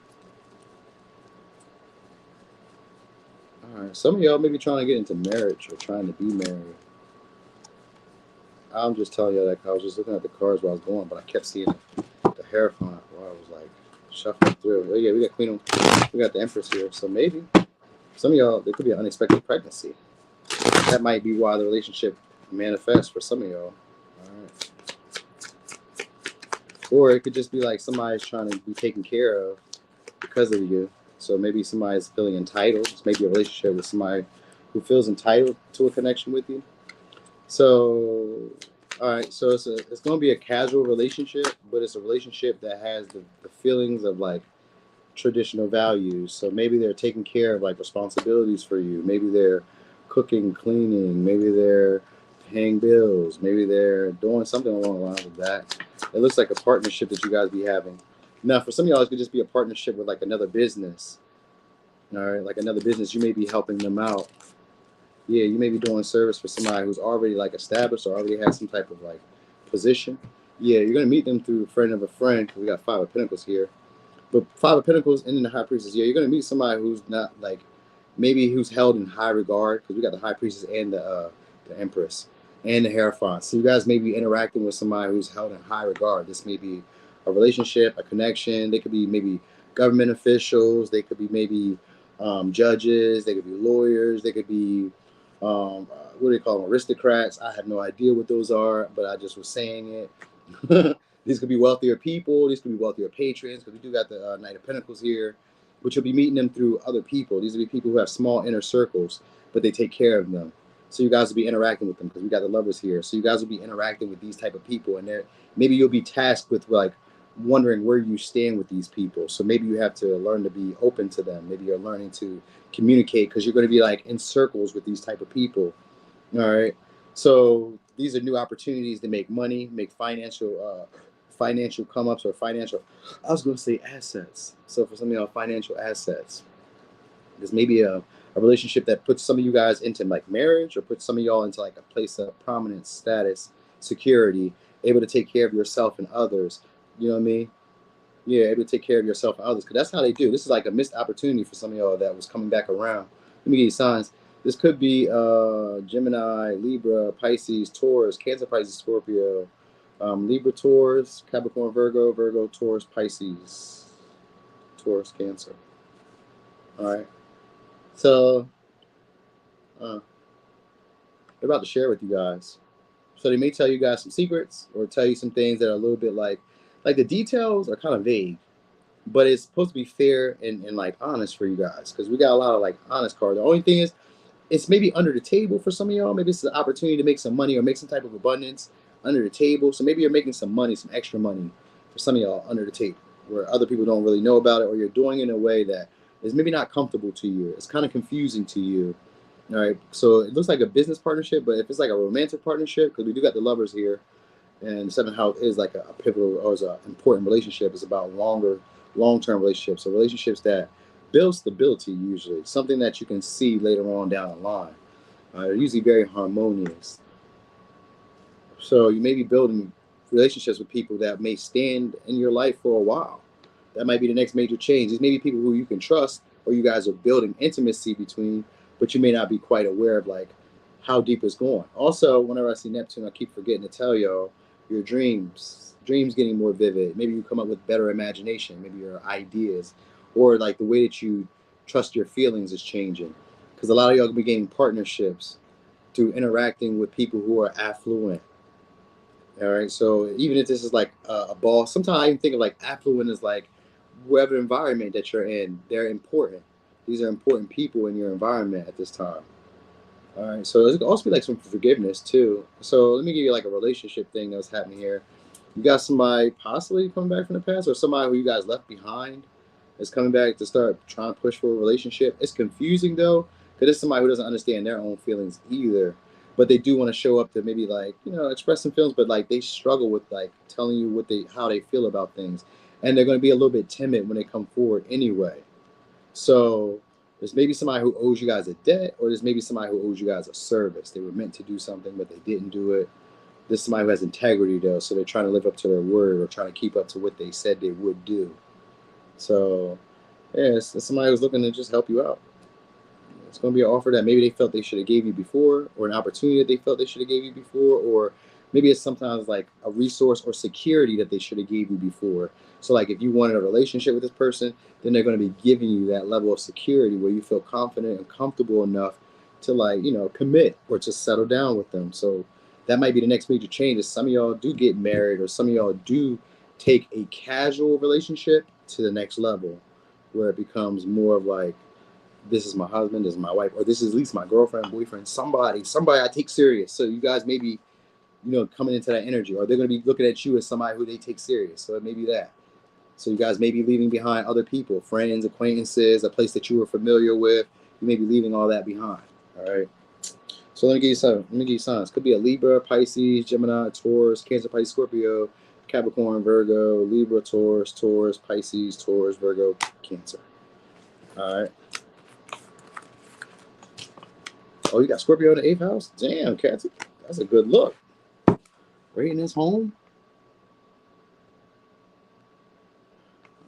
All right, some of y'all may be trying to get into marriage or trying to be married. I'm just telling you that because I was just looking at the cards while I was going, but I kept seeing the Hierophant while I was like shuffling through. Oh yeah, we got the Empress here. So maybe some of y'all, there could be an unexpected pregnancy. That might be why the relationship manifests for some of y'all. All right. Or it could just be like somebody's trying to be taken care of because of you. So maybe somebody's feeling entitled. It's maybe a relationship with somebody who feels entitled to a connection with you. So, all right. So it's going to be a casual relationship, but it's a relationship that has the feelings of like traditional values. So maybe they're taking care of like responsibilities for you. Maybe they're cooking, cleaning. Maybe they're paying bills. Maybe they're doing something along the lines of that. It looks like a partnership that you guys be having. Now, for some of y'all, it could just be a partnership with like another business. All right, like another business, you may be helping them out. Yeah, you may be doing service for somebody who's already like established or already has some type of like position. Yeah, you're gonna meet them through a friend of a friend. We got 5 of Pentacles here, but 5 of Pentacles and then the High Priestess. Yeah, you're gonna meet somebody who's not like maybe who's held in high regard, because we got the High Priestess and the Empress and the Hierophant. So you guys may be interacting with somebody who's held in high regard. This may be a relationship, a connection. They could be maybe government officials. They could be maybe judges, they could be lawyers, they could be, what do they call them, aristocrats. I have no idea what those are, but I just was saying it. These could be wealthier people. These could be wealthier patrons, because we do got the Knight of Pentacles here, which you'll be meeting them through other people. These will be people who have small inner circles, but they take care of them. So you guys will be interacting with them, because we got the Lovers here. So you guys will be interacting with these type of people, and maybe you'll be tasked with like wondering where you stand with these people. So maybe you have to learn to be open to them. Maybe you're learning to communicate, because you're going to be like in circles with these type of people. All right. So these are new opportunities to make money, make financial come ups, or financial, I was going to say assets. So for some of y'all, financial assets. There's maybe a relationship that puts some of you guys into like marriage, or puts some of y'all into like a place of prominent status, security, able to take care of yourself and others. You know what I mean? Yeah, able to take care of yourself and others, because that's how they do. This is like a missed opportunity for some of y'all that was coming back around. Let me give you signs. This could be Gemini, Libra, Pisces, Taurus, Cancer, Pisces, Scorpio, Libra, Taurus, Capricorn, Virgo, Virgo, Taurus, Pisces, Taurus, Cancer. All right. So they're about to share with you guys. So they may tell you guys some secrets, or tell you some things that are a little bit like the details are kind of vague, but it's supposed to be fair and like honest for you guys, because we got a lot of like honest cards. The only thing is, it's maybe under the table for some of y'all. Maybe it's an opportunity to make some money, or make some type of abundance under the table. So maybe you're making some money, some extra money for some of y'all under the table, where other people don't really know about it, or you're doing it in a way that is maybe not comfortable to you. It's kind of confusing to you. All right. So it looks like a business partnership, but if it's like a romantic partnership, because we do got the Lovers here, and the seventh house is like a pivotal, or is an important relationship. It's about long-term relationships. So relationships that build stability, usually something that you can see later on down the line. They're usually very harmonious. So you may be building relationships with people that may stand in your life for a while. That might be the next major change. These may be people who you can trust, or you guys are building intimacy between, but you may not be quite aware of like how deep it's going. Also, whenever I see Neptune, I keep forgetting to tell y'all your dreams getting more vivid. Maybe you come up with better imagination. Maybe your ideas, or like the way that you trust your feelings is changing. Because a lot of y'all be getting partnerships through interacting with people who are affluent. All right. So even if this is like a boss, sometimes I even think of like affluent as like whatever environment that you're in, they're important. These are important people in your environment at this time. All right. So there's also be like some forgiveness too. So let me give you like a relationship thing that's happening here. You got somebody possibly coming back from the past, or somebody who you guys left behind is coming back to start trying to push for a relationship. It's confusing though, because it's somebody who doesn't understand their own feelings either. But they do want to show up to maybe like, express some feelings, but like they struggle with like telling you how they feel about things. And they're going to be a little bit timid when they come forward anyway. So there's maybe somebody who owes you guys a debt, or there's maybe somebody who owes you guys a service. They were meant to do something, but they didn't do it. This is somebody who has integrity though, so they're trying to live up to their word, or trying to keep up to what they said they would do. So yeah, it's somebody who's looking to just help you out. It's going to be an offer that maybe they felt they should have gave you before, or an opportunity that they felt they should have gave you before, or maybe it's sometimes like a resource or security that they should have gave you before. So like if you wanted a relationship with this person, then they're going to be giving you that level of security where you feel confident and comfortable enough to like, commit or to settle down with them. So that might be the next major change, is some of y'all do get married, or some of y'all do take a casual relationship to the next level, where it becomes more of like, this is my husband, this is my wife, or this is at least my girlfriend, boyfriend, somebody I take serious. So you guys may be, coming into that energy, or they're going to be looking at you as somebody who they take serious. So it may be that. So you guys may be leaving behind other people, friends, acquaintances, a place that you were familiar with. You may be leaving all that behind. All right. So let me give you signs. Could be a Libra, Pisces, Gemini, Taurus, Cancer, Pisces, Scorpio, Capricorn, Virgo, Libra, Taurus, Pisces, Taurus, Virgo, Cancer. All right. Oh, you got Scorpio in the 8th house? Damn, Kathy. That's a good look. Right in his home.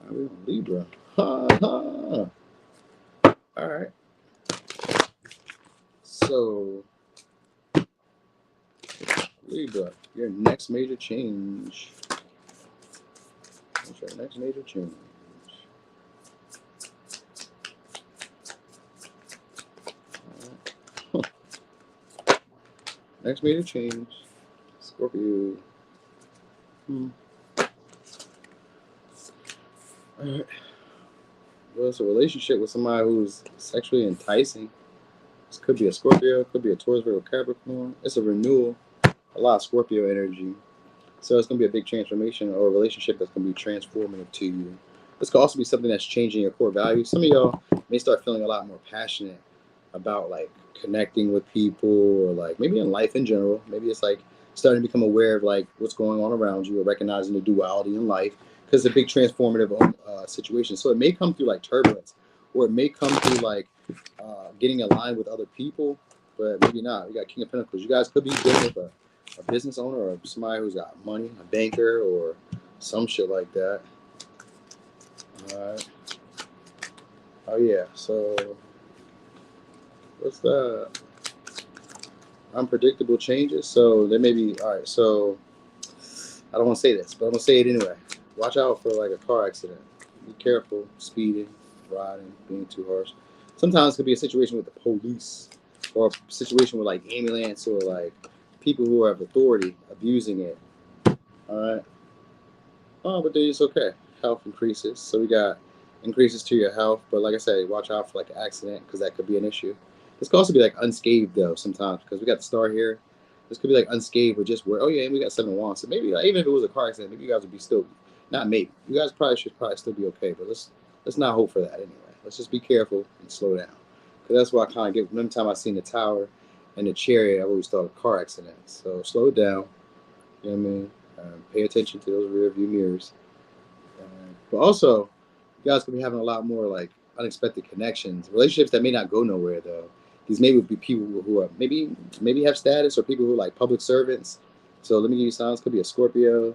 All right, Libra. Ha ha. All right. So, Libra, your next major change. What's your next major change? Next major change, Scorpio. All right. Well, it's a relationship with somebody who's sexually enticing. This could be a Scorpio, could be a Taurus, Virgo, Capricorn. It's a renewal, a lot of Scorpio energy. So it's going to be a big transformation or a relationship that's going to be transformative to you. This could also be something that's changing your core values. Some of y'all may start feeling a lot more passionate about like connecting with people or like maybe in life in general. Maybe it's like starting to become aware of like what's going on around you or recognizing the duality in life because it's a big transformative situation. So it may come through like turbulence or it may come through like getting aligned with other people, but maybe not. We got King of Pentacles. You guys could be dealing with a business owner or somebody who's got money, a banker or some shit like that. All right. Oh yeah. So what's the unpredictable changes? So there may be. All right. So I don't want to say this, but I'm gonna say it anyway. Watch out for like a car accident. Be careful speeding, riding, being too harsh. Sometimes it could be a situation with the police or a situation with like ambulance or like people who have authority abusing it. All right. Oh, but then it's okay. Health increases. So we got increases to your health. But like I said, watch out for like an accident because that could be an issue. This could also be like unscathed though sometimes because we got the star here. This could be like unscathed or just where, oh yeah, and we got 7 of Wands. So maybe like, even if it was a car accident, maybe you guys would be still, not maybe. You guys should still be okay. But let's not hope for that anyway. Let's just be careful and slow down. Because that's what I kind of get. Every time I seen the tower and the chariot, I always thought of car accidents. So slow it down. You know what I mean? Pay attention to those rear view mirrors. But also, you guys could be having a lot more like unexpected connections, relationships that may not go nowhere though. These maybe would be people who are maybe have status or people who are like public servants. So let me give you signs. Could be a Scorpio,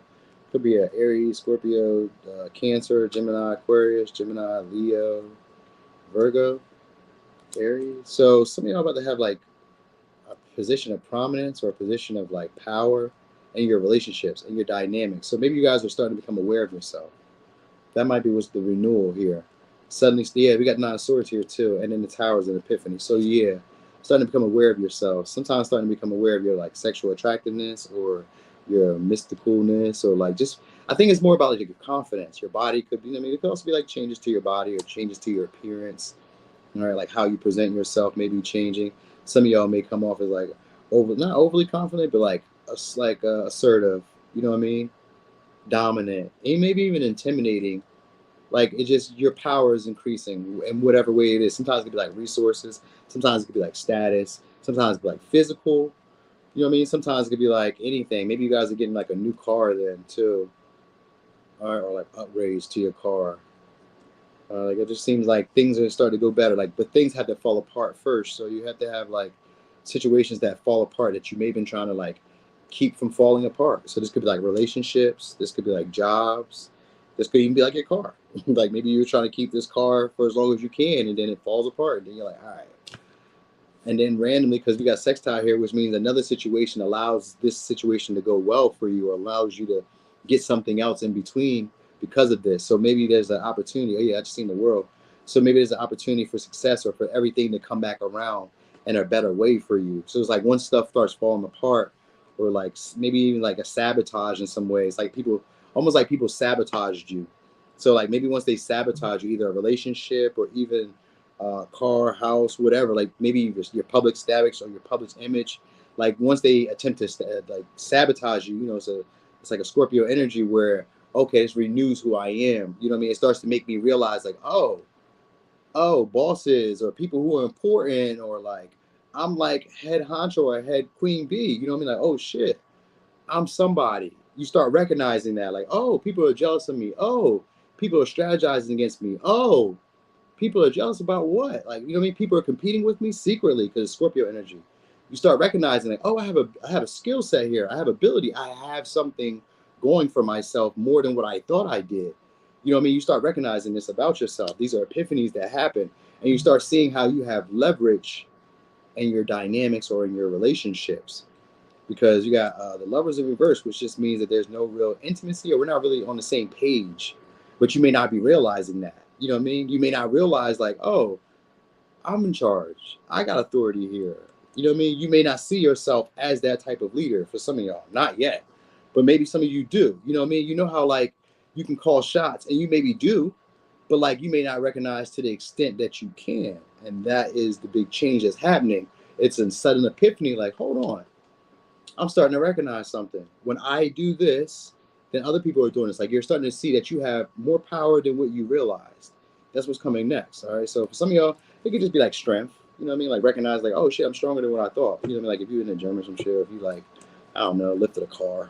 could be an Aries, Scorpio, Cancer, Gemini, Aquarius, Gemini, Leo, Virgo, Aries. So some of y'all about to have like a position of prominence or a position of like power in your relationships and your dynamics. So maybe you guys are starting to become aware of yourself. That might be what's the renewal here. Suddenly, yeah, we got 9 of Swords here too, and then the Towers and Epiphany. So yeah, starting to become aware of yourself. Sometimes starting to become aware of your like sexual attractiveness or your mysticalness or like just. I think it's more about like your confidence. Your body could be. I mean, it could also be like changes to your body or changes to your appearance. All right, like how you present yourself may be changing. Some of y'all may come off as like not overly confident, but like assertive. You know what I mean? Dominant, and maybe even intimidating. Like it just your power is increasing in whatever way it is. Sometimes it could be like resources, sometimes it could be like status, sometimes it could be like physical. You know what I mean? Sometimes it could be like anything. Maybe you guys are getting like a new car then too, or like upgrades to your car. Like it just seems like things are starting to go better. Like, but things have to fall apart first. So you have to have like situations that fall apart that you may have been trying to like keep from falling apart. So this could be like relationships. This could be like jobs. This could even be like your car. Like maybe you're trying to keep this car for as long as you can, and then it falls apart. And then you're like, all right. And then randomly, because we got sextile here, which means another situation allows this situation to go well for you or allows you to get something else in between because of this. So maybe there's an opportunity. Oh yeah, I just seen the world. So maybe there's an opportunity for success or for everything to come back around in a better way for you. So it's like once stuff starts falling apart or like maybe even like a sabotage in some ways, like people, almost like people sabotaged you. So like maybe once they sabotage you, either a relationship or even car, house, whatever, like maybe your public status or your public image, like once they attempt to like sabotage you, you know, it's like a Scorpio energy where, okay, this renews who I am. You know what I mean? It starts to make me realize like, oh, bosses or people who are important or like, I'm like head honcho or head queen bee. You know what I mean? Like, oh shit, I'm somebody. You start recognizing that like, oh, people are jealous of me. Oh, people are strategizing against me. Oh, people are jealous about what? Like, you know what I mean? People are competing with me secretly because Scorpio energy. You start recognizing like, oh, I have a skill set here. I have ability. I have something going for myself more than what I thought I did. You know what I mean? You start recognizing this about yourself. These are epiphanies that happen. And you start seeing how you have leverage in your dynamics or in your relationships. Because you got the lovers in reverse, which just means that there's no real intimacy or we're not really on the same page. But you may not be realizing that. You know what I mean? You may not realize like, oh, I'm in charge. I got authority here. You know what I mean? You may not see yourself as that type of leader for some of y'all, not yet, but maybe some of you do. You know what I mean? You know how like you can call shots, and you maybe do, but like you may not recognize to the extent that you can, and that is the big change that's happening. It's a sudden epiphany, like, hold on, I'm starting to recognize something. When I do this, then other people are doing this. Like you're starting to see that you have more power than what you realized. That's what's coming next. All right. So for some of y'all, it could just be like strength. You know what I mean? Like recognize like, oh shit, I'm stronger than what I thought. You know what I mean? Like if you're in the gym or some shit, if you like, I don't know, lifted a car.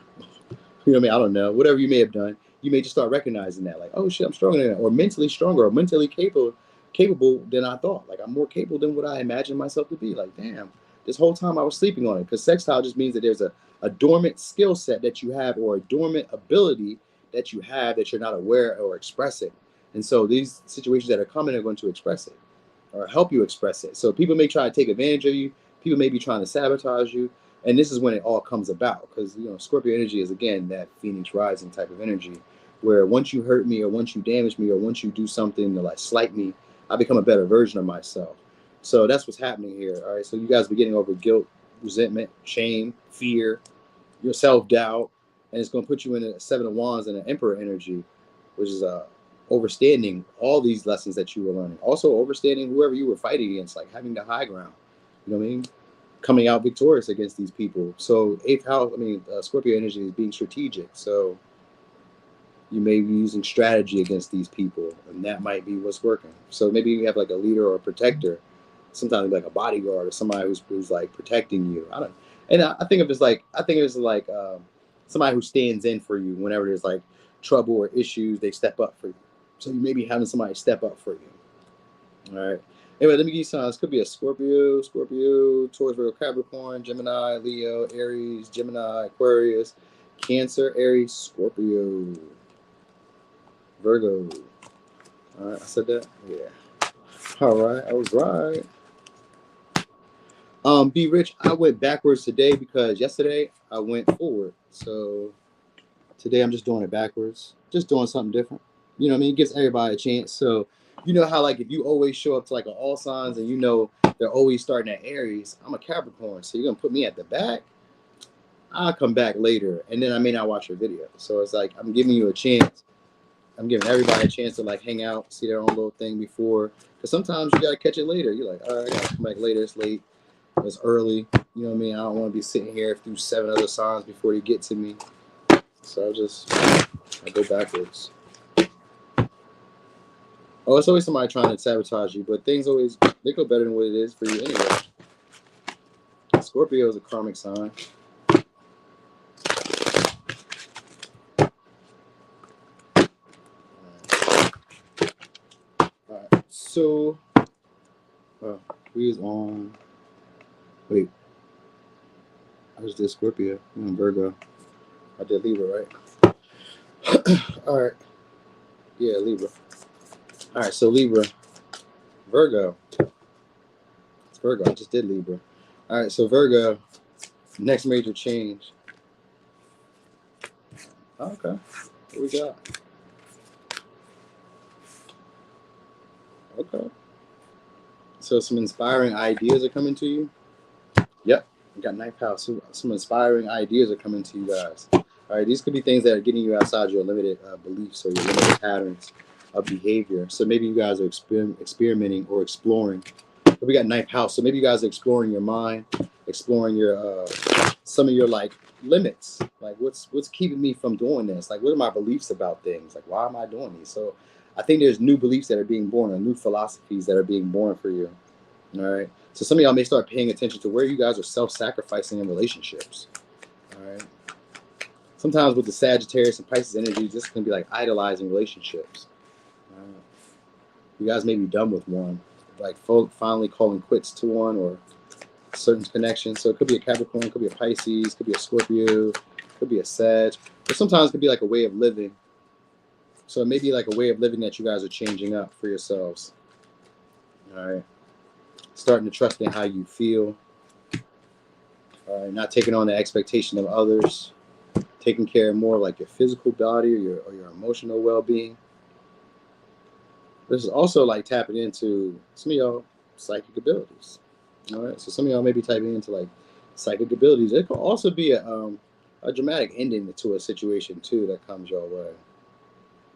You know what I mean? I don't know. Whatever you may have done, you may just start recognizing that. Like, oh shit, I'm stronger than that. Or mentally stronger or mentally capable than I thought. Like I'm more capable than what I imagined myself to be. Like, damn. This whole time I was sleeping on it, because sextile just means that there's a dormant skill set that you have, or a dormant ability that you have that you're not aware or expressing. And so these situations that are coming are going to express it or help you express it. So people may try to take advantage of you. People may be trying to sabotage you. And this is when it all comes about, because Scorpio energy is again that Phoenix rising type of energy, where once you hurt me or once you damage me or once you do something to like slight me, I become a better version of myself. So that's what's happening here. All right. So you guys be getting over guilt, resentment, shame, fear, your self-doubt, and it's going to put you in a Seven of Wands and an Emperor energy, which is overstanding all these lessons that you were learning. Also overstanding whoever you were fighting against, like having the high ground. You know what I mean? Coming out victorious against these people. So eighth house, Scorpio energy is being strategic. So you may be using strategy against these people, and that might be what's working. So maybe you have like a leader or a protector, sometimes like a bodyguard or somebody who's like protecting you. I think of it as like somebody who stands in for you whenever there's like trouble or issues. They step up for you. So you may be having somebody step up for you. All right. Anyway, let me give you some. This could be a Scorpio, Taurus, Virgo, Capricorn, Gemini, Leo, Aries, Gemini, Aquarius, Cancer, Aries, Scorpio, Virgo. All right, I said that? Yeah. All right, I was right. Be Rich, I went backwards today because yesterday I went forward. So today I'm just doing it backwards, just doing something different. You know what I mean? It gives everybody a chance. So you know how like if you always show up to like an all signs and they're always starting at Aries, I'm a Capricorn. So you're going to put me at the back? I'll come back later and then I may not watch your video. So it's like I'm giving you a chance. I'm giving everybody a chance to like hang out, see their own little thing before. Because sometimes you got to catch it later. You're like, all right, I got to come back later. It's late. It's early. You know what I mean? I don't want to be sitting here through 7 other signs before they get to me. So I go backwards. Oh, it's always somebody trying to sabotage you, but things always, they go better than what it is for you anyway. Scorpio is a karmic sign. All right. So, we is on, wait, I just did Scorpio. I'm in Virgo. I did Libra, right? All right. Yeah, Libra. All right, so Libra, Virgo. It's Virgo. I just did Libra. All right, so Virgo, next major change. Okay, what we got? Okay. So some inspiring ideas are coming to you. Yep, we got ninth house. So some inspiring ideas are coming to you guys. All right, these could be things that are getting you outside your limited beliefs or your limited patterns of behavior. So maybe you guys are experimenting or exploring. But we got ninth house. So maybe you guys are exploring your mind, exploring your some of your like limits. Like what's keeping me from doing this? Like what are my beliefs about things? Like why am I doing these? So I think there's new beliefs that are being born or new philosophies that are being born for you. All right. So some of y'all may start paying attention to where you guys are self-sacrificing in relationships. All right. Sometimes with the Sagittarius and Pisces energy, this can be like idolizing relationships. You guys may be done with one, like finally calling quits to one or certain connections. So it could be a Capricorn, could be a Pisces, could be a Scorpio, could be a Sag. But sometimes it could be like a way of living. So it may be like a way of living that you guys are changing up for yourselves. All right. Starting to trust in how you feel. All right. Not taking on the expectation of others. Taking care of more like your physical body or your emotional well-being. This is also like tapping into some of y'all psychic abilities. All right. So some of y'all may be typing into like psychic abilities. It could also be a dramatic ending to a situation too that comes your way.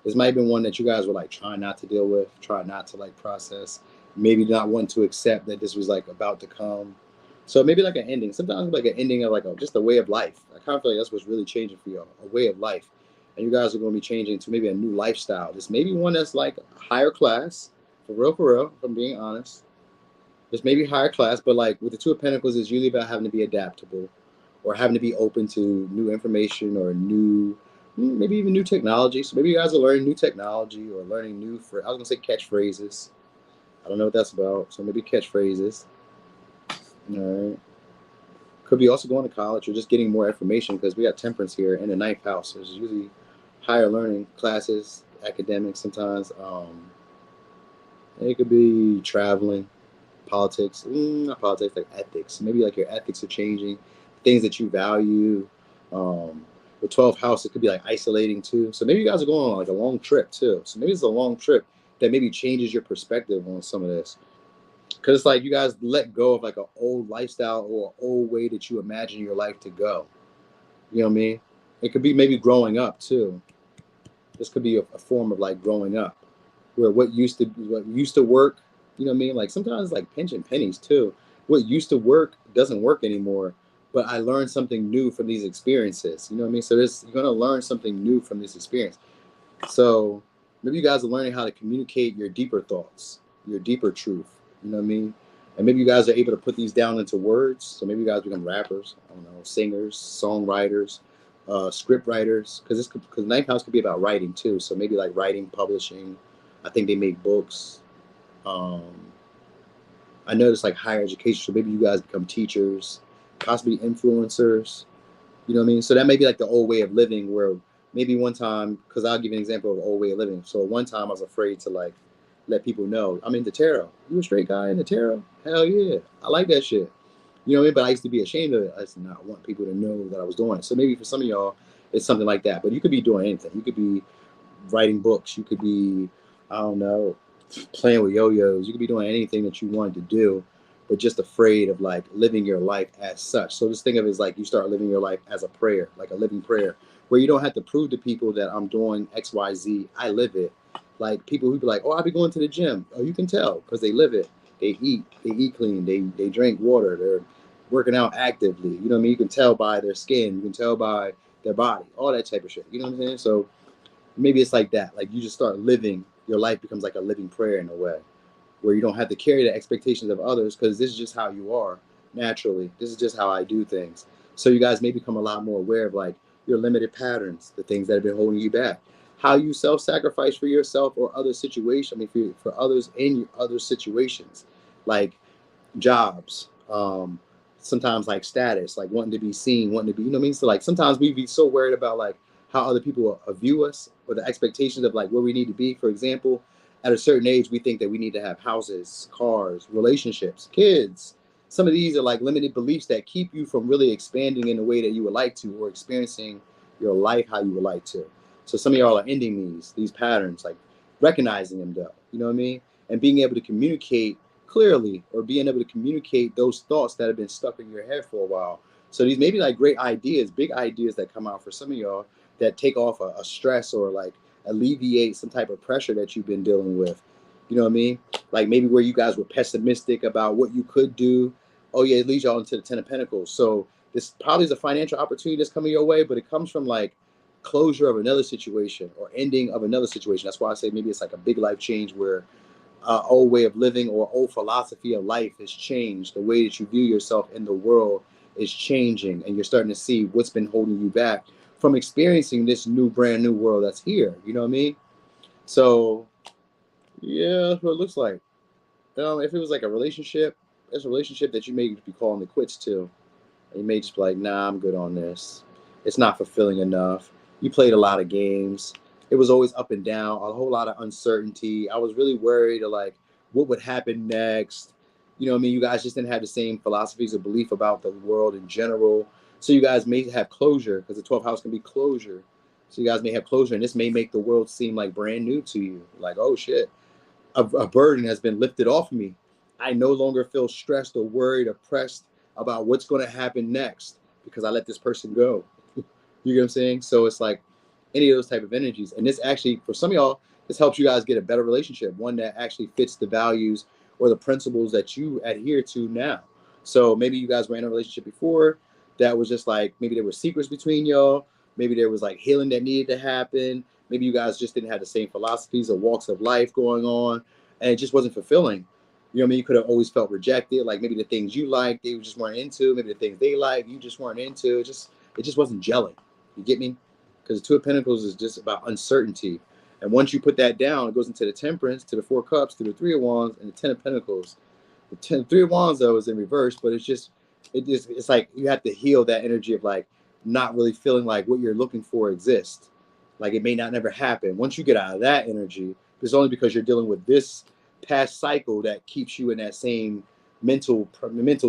This might have been one that you guys were like trying not to deal with, trying not to like process, maybe not want to accept that this was like about to come. So maybe like an ending. Sometimes like an ending of like just a way of life. I kind of feel like that's what's really changing for y'all, a way of life. And you guys are going to be changing to maybe a new lifestyle. This maybe one that's like higher class, for real, if I'm being honest. This may be higher class, but like with the Two of Pentacles, it's usually about having to be adaptable or having to be open to new information or new, maybe even new technology. So maybe you guys are learning new technology or learning new, I was going to say catchphrases. I don't know what that's about. So maybe catchphrases. All right. Could be also going to college or just getting more information because we got temperance here in the ninth house. There's usually higher learning classes, academics sometimes. It could be traveling, politics, not politics, like ethics. Maybe like your ethics are changing, things that you value. The 12th house, it could be like isolating too. So maybe you guys are going on like a long trip too. So maybe it's a long trip that maybe changes your perspective on some of this. Because it's like you guys let go of like an old lifestyle or an old way that you imagine your life to go. You know what I mean? It could be maybe growing up too. This could be a form of like growing up, where what used to work, you know what I mean? Like sometimes like pinching pennies too. What used to work doesn't work anymore. But I learned something new from these experiences. You know what I mean? So you're gonna learn something new from this experience. So maybe you guys are learning how to communicate your deeper thoughts, your deeper truth. You know what I mean? And maybe you guys are able to put these down into words. So maybe you guys become rappers, I don't know, singers, songwriters, script writers. Because ninth house could be about writing too. So maybe like writing, publishing. I think they make books. Um, I noticed like higher education. So maybe you guys become teachers, possibly influencers. You know what I mean? So that may be like the old way of living where maybe one time, because I'll give you an example of an old way of living. So one time I was afraid to like let people know I'm into tarot. You a straight guy into tarot? Hell yeah. I like that shit. You know what I mean? But I used to be ashamed of it. I used to not want people to know that I was doing it. So maybe for some of y'all, it's something like that. But you could be doing anything. You could be writing books. You could be, I don't know, playing with yo-yos. You could be doing anything that you wanted to do, but just afraid of like living your life as such. So just think of it as like you start living your life as a prayer, like a living prayer, where you don't have to prove to people that I'm doing X, Y, Z. I live it. Like people who be like, oh, I'll be going to the gym. Oh, you can tell because they live it. They eat clean. They drink water. They're working out actively. You know what I mean? You can tell by their skin. You can tell by their body. All that type of shit. You know what I'm saying? So maybe it's like that. Like you just start living. Your life becomes like a living prayer in a way where you don't have to carry the expectations of others because this is just how you are naturally. This is just how I do things. So you guys may become a lot more aware of like your limited patterns, the things that have been holding you back, how you self-sacrifice for yourself or other situations. I mean, for others in other situations, like jobs, sometimes like status, like wanting to be seen, wanting to be, you know what I mean? So like sometimes we be so worried about like how other people view us or the expectations of like where we need to be. For example, at a certain age, we think that we need to have houses, cars, relationships, kids. Some of these are like limited beliefs that keep you from really expanding in the way that you would like to or experiencing your life how you would like to. So some of y'all are ending these patterns, like recognizing them though, you know what I mean? And being able to communicate clearly or being able to communicate those thoughts that have been stuck in your head for a while. So these may be like great ideas, big ideas that come out for some of y'all that take off a stress or like alleviate some type of pressure that you've been dealing with. You know what I mean? Like maybe where you guys were pessimistic about what you could do. Oh yeah, it leads y'all into the Ten of Pentacles. So this probably is a financial opportunity that's coming your way, but it comes from like closure of another situation or ending of another situation. That's why I say maybe it's like a big life change where old way of living or old philosophy of life has changed. The way that you view yourself in the world is changing, and you're starting to see what's been holding you back from experiencing this brand new world that's here. You know what I mean? So, yeah, that's what it looks like. If it was like a relationship, it's a relationship that you may be calling the quits to. And you may just be like, nah, I'm good on this. It's not fulfilling enough. You played a lot of games. It was always up and down, a whole lot of uncertainty. I was really worried of like what would happen next. You know what I mean? You guys just didn't have the same philosophies or belief about the world in general. So you guys may have closure because the 12th house can be closure. So you guys may have closure, and this may make the world seem like brand new to you. Like, oh shit, a burden has been lifted off me. I no longer feel stressed or worried or pressed about what's going to happen next because I let this person go. You get what I'm saying? So it's like any of those type of energies. And this actually, for some of y'all, this helps you guys get a better relationship, one that actually fits the values or the principles that you adhere to now. So maybe you guys were in a relationship before that was just like, maybe there were secrets between y'all. Maybe there was like healing that needed to happen. Maybe you guys just didn't have the same philosophies or walks of life going on, and it just wasn't fulfilling. You know what I mean? You could have always felt rejected. Like maybe the things you liked, they just weren't into. Maybe the things they liked, you just weren't into. It just wasn't gelling. You get me? Because the Two of Pentacles is just about uncertainty. And once you put that down, it goes into the Temperance, to the Four Cups, to the Three of Wands, and the Ten of Pentacles. The Three of Wands, though, is in reverse, but it's like you have to heal that energy of like not really feeling like what you're looking for exists. Like it may not never happen. Once you get out of that energy, it's only because you're dealing with this past cycle that keeps you in that same mental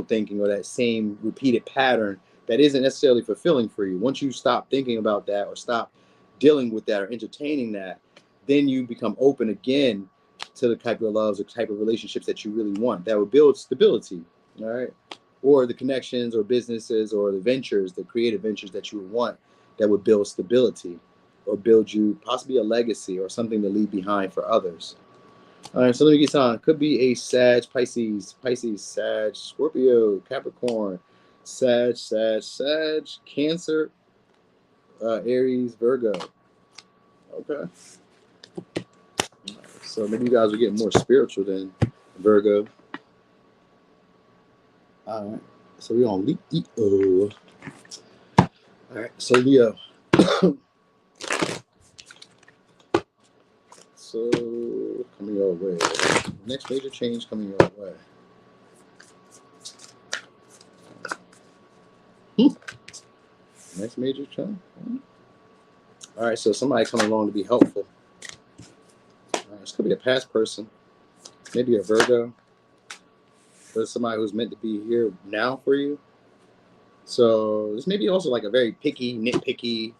thinking or that same repeated pattern that isn't necessarily fulfilling for you. Once you stop thinking about that or stop dealing with that or entertaining that, then you become open again to the type of loves or type of relationships that you really want that would build stability, all right? Or the connections or businesses or the ventures, the creative ventures that you would want that would build stability or build you possibly a legacy or something to leave behind for others. All right, so let me get on. Could be a Sag, Pisces, Sag, Scorpio, Capricorn, Sag, Cancer, Aries, Virgo. Okay. So maybe you guys are getting more spiritual than Virgo. All right. So we're on Leo. All right. So Leo. So coming your way. Next major change coming your way. Next major change. All right. So somebody coming along to be helpful. All right, this could be a past person. Maybe a Virgo. There's somebody who's meant to be here now for you. So this may be also like a very nitpicky,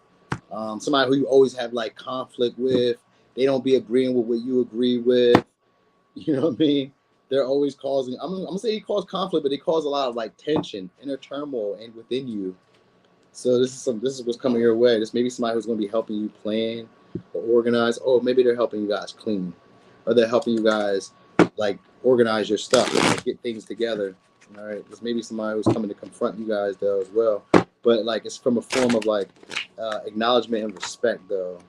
somebody who you always have like conflict with. They don't be agreeing with what you agree with. You know what I mean? They're always causing, I'm gonna say they cause conflict, but they cause a lot of like tension, inner turmoil, and within you. So this is what's coming your way. This may be somebody who's gonna be helping you plan or organize. Oh, maybe they're helping you guys clean, or they're helping you guys like organize your stuff, like, get things together. All right, this may be somebody who's coming to confront you guys though as well, but like it's from a form of like acknowledgement and respect though.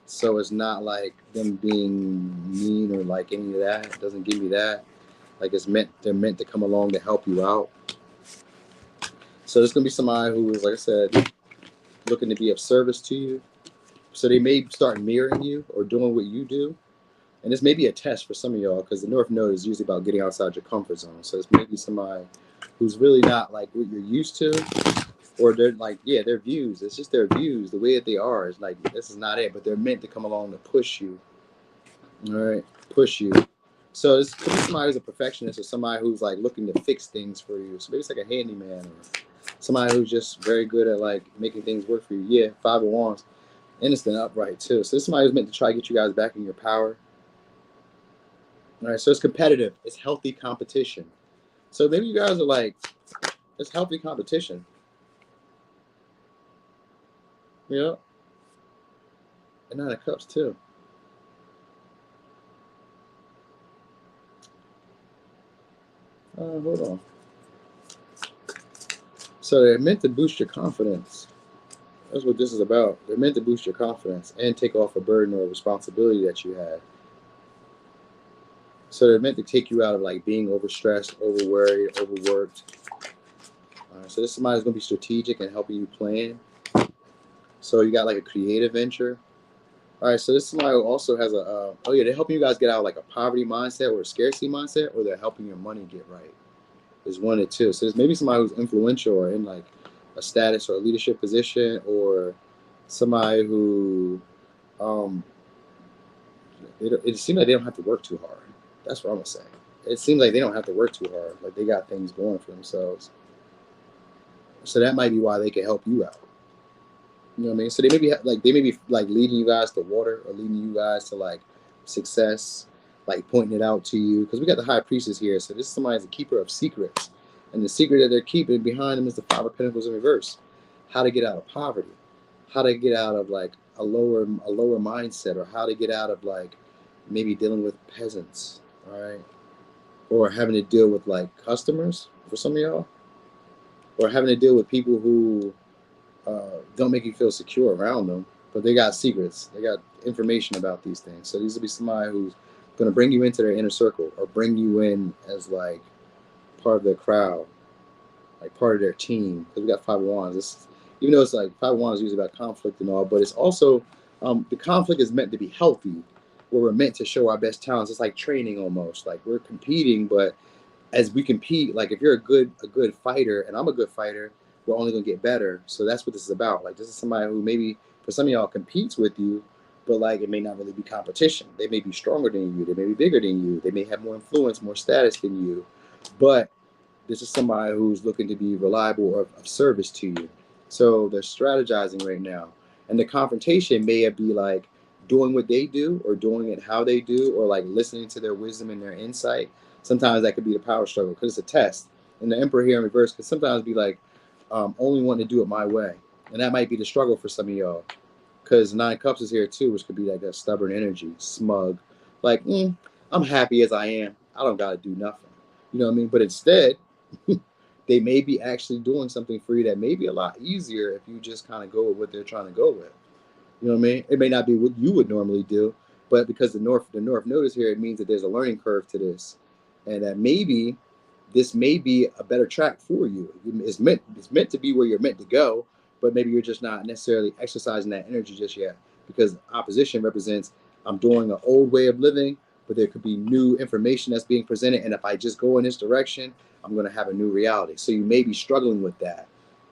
So it's not like them being mean or like any of that. It doesn't give me that. Like they're meant to come along to help you out. So there's gonna be somebody who is, like I said, looking to be of service to you. So they may start mirroring you or doing what you do. And this may be a test for some of y'all because the North Node is usually about getting outside your comfort zone. So it's maybe somebody who's really not like what you're used to, or they're like, yeah, their views. It's just their views, the way that they are. It's like, this is not it, but they're meant to come along to push you. All right, push you. So this could be somebody who's a perfectionist or somebody who's like looking to fix things for you. So maybe it's like a handyman or somebody who's just very good at like making things work for you. Yeah, Five of Wands. And it's been upright too. So this is somebody who's meant to try to get you guys back in your power. All right, so it's competitive. It's healthy competition. So maybe you guys are like, it's healthy competition. Yeah. And Nine of Cups too. Hold on. So they're meant to boost your confidence. That's what this is about. They're meant to boost your confidence and take off a burden or a responsibility that you had. So they're meant to take you out of like being overstressed, overworried, overworked. So this somebody's going to be strategic and helping you plan. So you got like a creative venture. All right, so this somebody who also has a, oh yeah, they're helping you guys get out of like a poverty mindset or a scarcity mindset, or they're helping your money get right. There's one or two. So there's maybe somebody who's influential or in like a status or a leadership position, or somebody who, it seems like they don't have to work too hard. That's what I'm gonna say. It seems like they don't have to work too hard. Like they got things going for themselves. So that might be why they can help you out. You know what I mean? So they may be like leading you guys to water or leading you guys to like success. like pointing it out to you, because we got the High Priestess here. So this is somebody's a keeper of secrets, and the secret that they're keeping behind them is the Five of Pentacles in reverse. How to get out of poverty, how to get out of like a lower mindset, or how to get out of like maybe dealing with peasants, all right, or having to deal with like customers for some of y'all, or having to deal with people who don't make you feel secure around them, but they got secrets, they got information about these things. So these will be somebody who's going to bring you into their inner circle, or bring you in as like part of their crowd, like part of their team. Because we got Five of Wands. Even though it's like Five of Wands is usually about conflict and all, but it's also the conflict is meant to be healthy, where we're meant to show our best talents. It's like training almost. Like we're competing, but as we compete, like if you're a good fighter, and I'm a good fighter, we're only gonna get better. So that's what this is about. Like this is somebody who maybe for some of y'all competes with you, but like it may not really be competition. They may be stronger than you, they may be bigger than you, they may have more influence, more status than you, but this is somebody who's looking to be reliable or of service to you. So they're strategizing right now, and the confrontation may be like doing what they do, or doing it how they do, or like listening to their wisdom and their insight. Sometimes that could be the power struggle, because it's a test. And the Emperor here in reverse could sometimes be like, only want to do it my way. And that might be the struggle for some of y'all, because Nine of Cups is here too, which could be like that stubborn energy, smug, like, I'm happy as I am, I don't gotta do nothing, you know what I mean? But instead, they may be actually doing something for you that may be a lot easier if you just kind of go with what they're trying to go with. You know what I mean? It may not be what you would normally do, but because the North Node is here, it means that there's a learning curve to this, and that maybe this may be a better track for you. It's meant to be where you're meant to go, but maybe you're just not necessarily exercising that energy just yet, because opposition represents, I'm doing an old way of living, but there could be new information that's being presented, and if I just go in this direction, I'm going to have a new reality. So you may be struggling with that,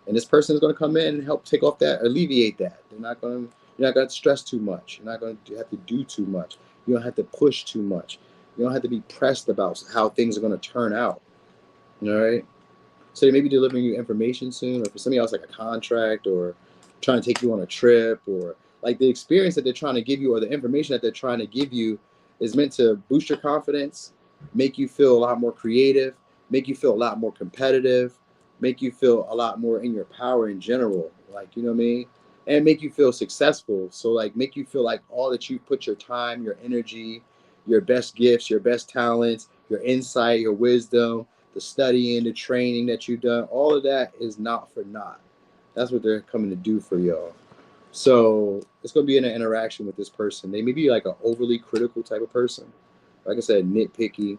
and this person is going to come in and help take off that, alleviate that. You're not going to stress too much. You're not going to have to do too much. You don't have to push too much. You don't have to be pressed about how things are going to turn out. All right. So they may be delivering you information soon, or for somebody else, like a contract, or trying to take you on a trip, or like the experience that they're trying to give you, or the information that they're trying to give you is meant to boost your confidence, make you feel a lot more creative, make you feel a lot more competitive, make you feel a lot more in your power in general, like, you know what I mean? And make you feel successful. So like make you feel like all that you put your time, your energy, your best gifts, your best talents, your insight, your wisdom, the studying, the training that you've done, all of that is not for naught. That's what they're coming to do for y'all. So it's going to be in an interaction with this person. They may be like an overly critical type of person. Like I said, nitpicky.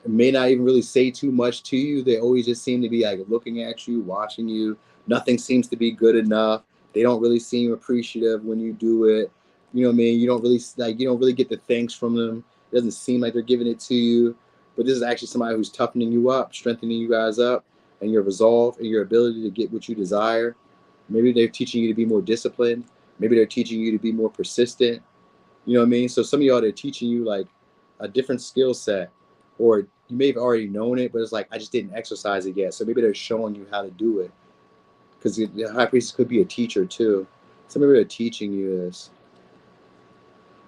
May not even really say too much to you. They always just seem to be like looking at you, watching you. Nothing seems to be good enough. They don't really seem appreciative when you do it. You know what I mean? You don't really get the thanks from them. It doesn't seem like they're giving it to you. But this is actually somebody who's toughening you up, strengthening you guys up, and your resolve and your ability to get what you desire. Maybe they're teaching you to be more disciplined. Maybe they're teaching you to be more persistent. You know what I mean? So some of y'all, they're teaching you like a different skill set, or you may have already known it, but it's like, I just didn't exercise it yet. So maybe they're showing you how to do it, because the High Priestess could be a teacher too. So maybe they're teaching you this.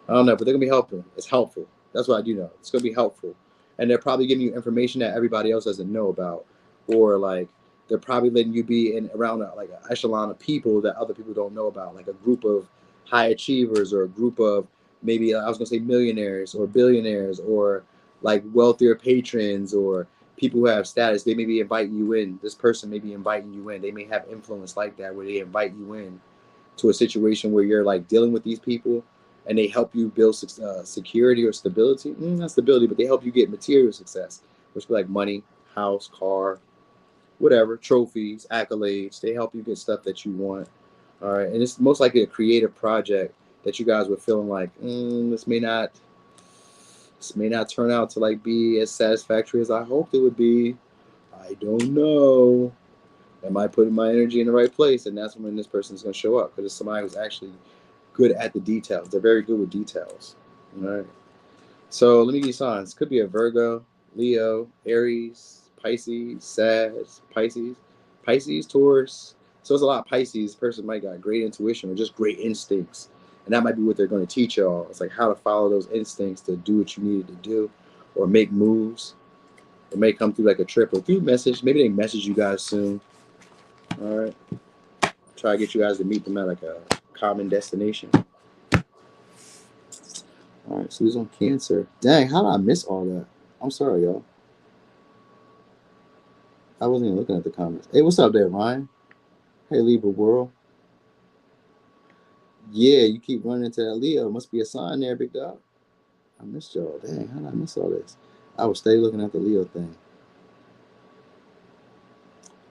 I don't know, but they're going to be helpful. It's helpful. That's what I do know. It's going to be helpful. And they're probably giving you information that everybody else doesn't know about. Or like they're probably letting you be in around like an echelon of people that other people don't know about, like a group of high achievers, or a group of maybe, I was going to say millionaires or billionaires, or like wealthier patrons, or people who have status. They may be inviting you in. This person may be inviting you in. They may have influence like that, where they invite you in to a situation where you're like dealing with these people, and they help you build security or stability. Not stability, but they help you get material success, which could be like money, house, car, whatever, trophies, accolades. They help you get stuff that you want. All right. And it's most likely a creative project that you guys were feeling like, this may not turn out to like be as satisfactory as I hoped it would be. I don't know. Am I putting my energy in the right place? And that's when this person is going to show up, because it's somebody who's actually good at the details. They're very good with details. All right. So let me give you signs. Could be a Virgo, Leo, Aries, Pisces, Sag, Pisces, Taurus. So it's a lot of Pisces. This person might got great intuition or just great instincts. And that might be what they're going to teach y'all. It's like how to follow those instincts to do what you needed to do, or make moves. It may come through like a trip or through message. Maybe they message you guys soon. All right. Try to get you guys to meet them at like a common destination. All right, so he's on Cancer. Dang, how did I miss all that? I'm sorry, y'all. I wasn't even looking at the comments. Hey, what's up there, Ryan? Hey, Libra world. Yeah, you keep running into that Leo. Must be a sign there, big dog. I missed y'all. Dang, how did I miss all this? I will stay looking at the Leo thing.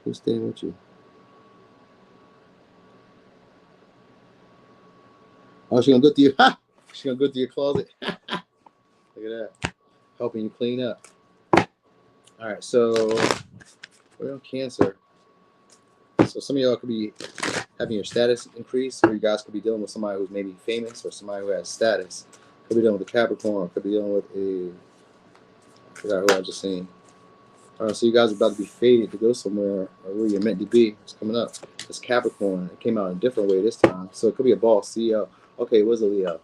Who's staying with you? Oh, she's gonna go through your she's gonna go through your closet. Look at that. Helping you clean up. All right, so we're on Cancer. So some of y'all could be having your status increase, or you guys could be dealing with somebody who's maybe famous or somebody who has status. Could be dealing with a Capricorn, could be dealing with I forgot who I just seen. All right, so you guys are about to be fated to go somewhere or where you're meant to be. It's coming up. It's Capricorn. It came out in a different way this time. So it could be a boss, CEO. Okay, it was a Leo.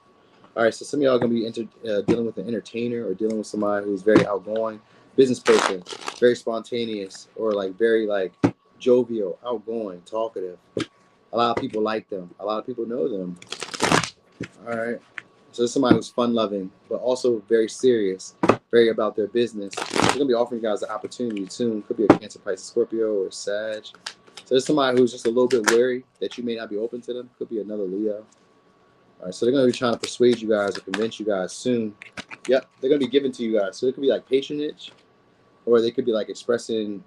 All right, so some of y'all are going to be dealing with an entertainer or dealing with somebody who's very outgoing, business person, very spontaneous, or like very like jovial, outgoing, talkative. A lot of people like them. A lot of people know them. All right. So it's somebody who's fun-loving, but also very serious, very about their business. They're going to be offering you guys the opportunity soon. Could be a Cancer, Pisces, Scorpio, or Sag. So there's somebody who's just a little bit wary that you may not be open to them. Could be another Leo. All right, so they're going to be trying to persuade you guys or convince you guys soon. Yep, they're going to be giving to you guys. So it could be like patronage, or they could be like expressing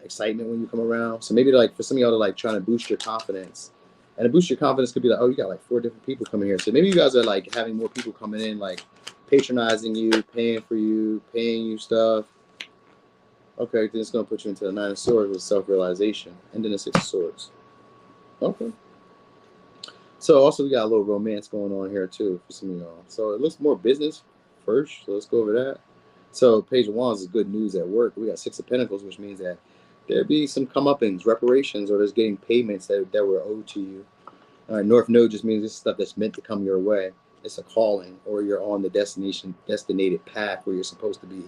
excitement when you come around. So maybe like for some of y'all to like trying to boost your confidence. And to boost your confidence could be like, oh, you got like 4 different people coming here. So maybe you guys are like having more people coming in, like patronizing you, paying for you, paying you stuff. Okay, then it's going to put you into the 9 of Swords with self-realization. And then the 6 of Swords. Okay. So also we got a little romance going on here too for some of y'all. So it looks more business first. So let's go over that. So Page of Wands is good news at work. We got 6 of Pentacles, which means that there be some comeuppings, reparations, or there's getting payments that were owed to you. All right, North Node just means this is stuff that's meant to come your way. It's a calling, or you're on the destinated path where you're supposed to be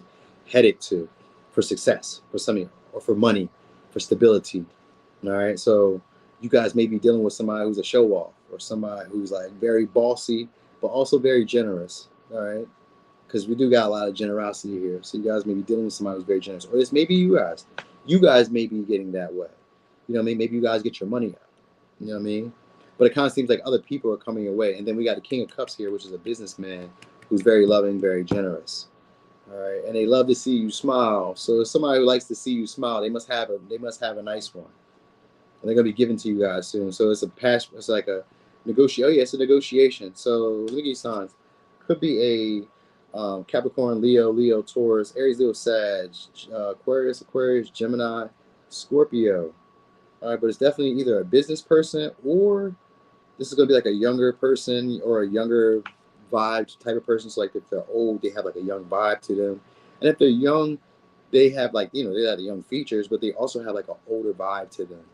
headed to for success, for some of you, or for money, for stability. All right, so you guys may be dealing with somebody who's a show-off, or somebody who's like very bossy, but also very generous. All right, because we do got a lot of generosity here. So you guys may be dealing with somebody who's very generous, or this may be you guys. You guys may be getting that way. You know what I mean? Maybe you guys get your money out. You know what I mean? But it kind of seems like other people are coming your way. And then we got the King of Cups here, which is a businessman who's very loving, very generous. All right, and they love to see you smile. So if somebody who likes to see you smile, they must have a nice one. And they're gonna be given to you guys soon. So it's a passion. It's like a negotiation. Oh yeah, it's a negotiation. So let me give you signs. Could be a Capricorn, Leo, Taurus, Aries, Leo, Sag, Aquarius, Gemini, Scorpio. All right, but it's definitely either a business person, or this is gonna be like a younger person or a younger vibe type of person. So like if they're old, they have like a young vibe to them, and if they're young, they have like they have the young features, but they also have like an older vibe to them.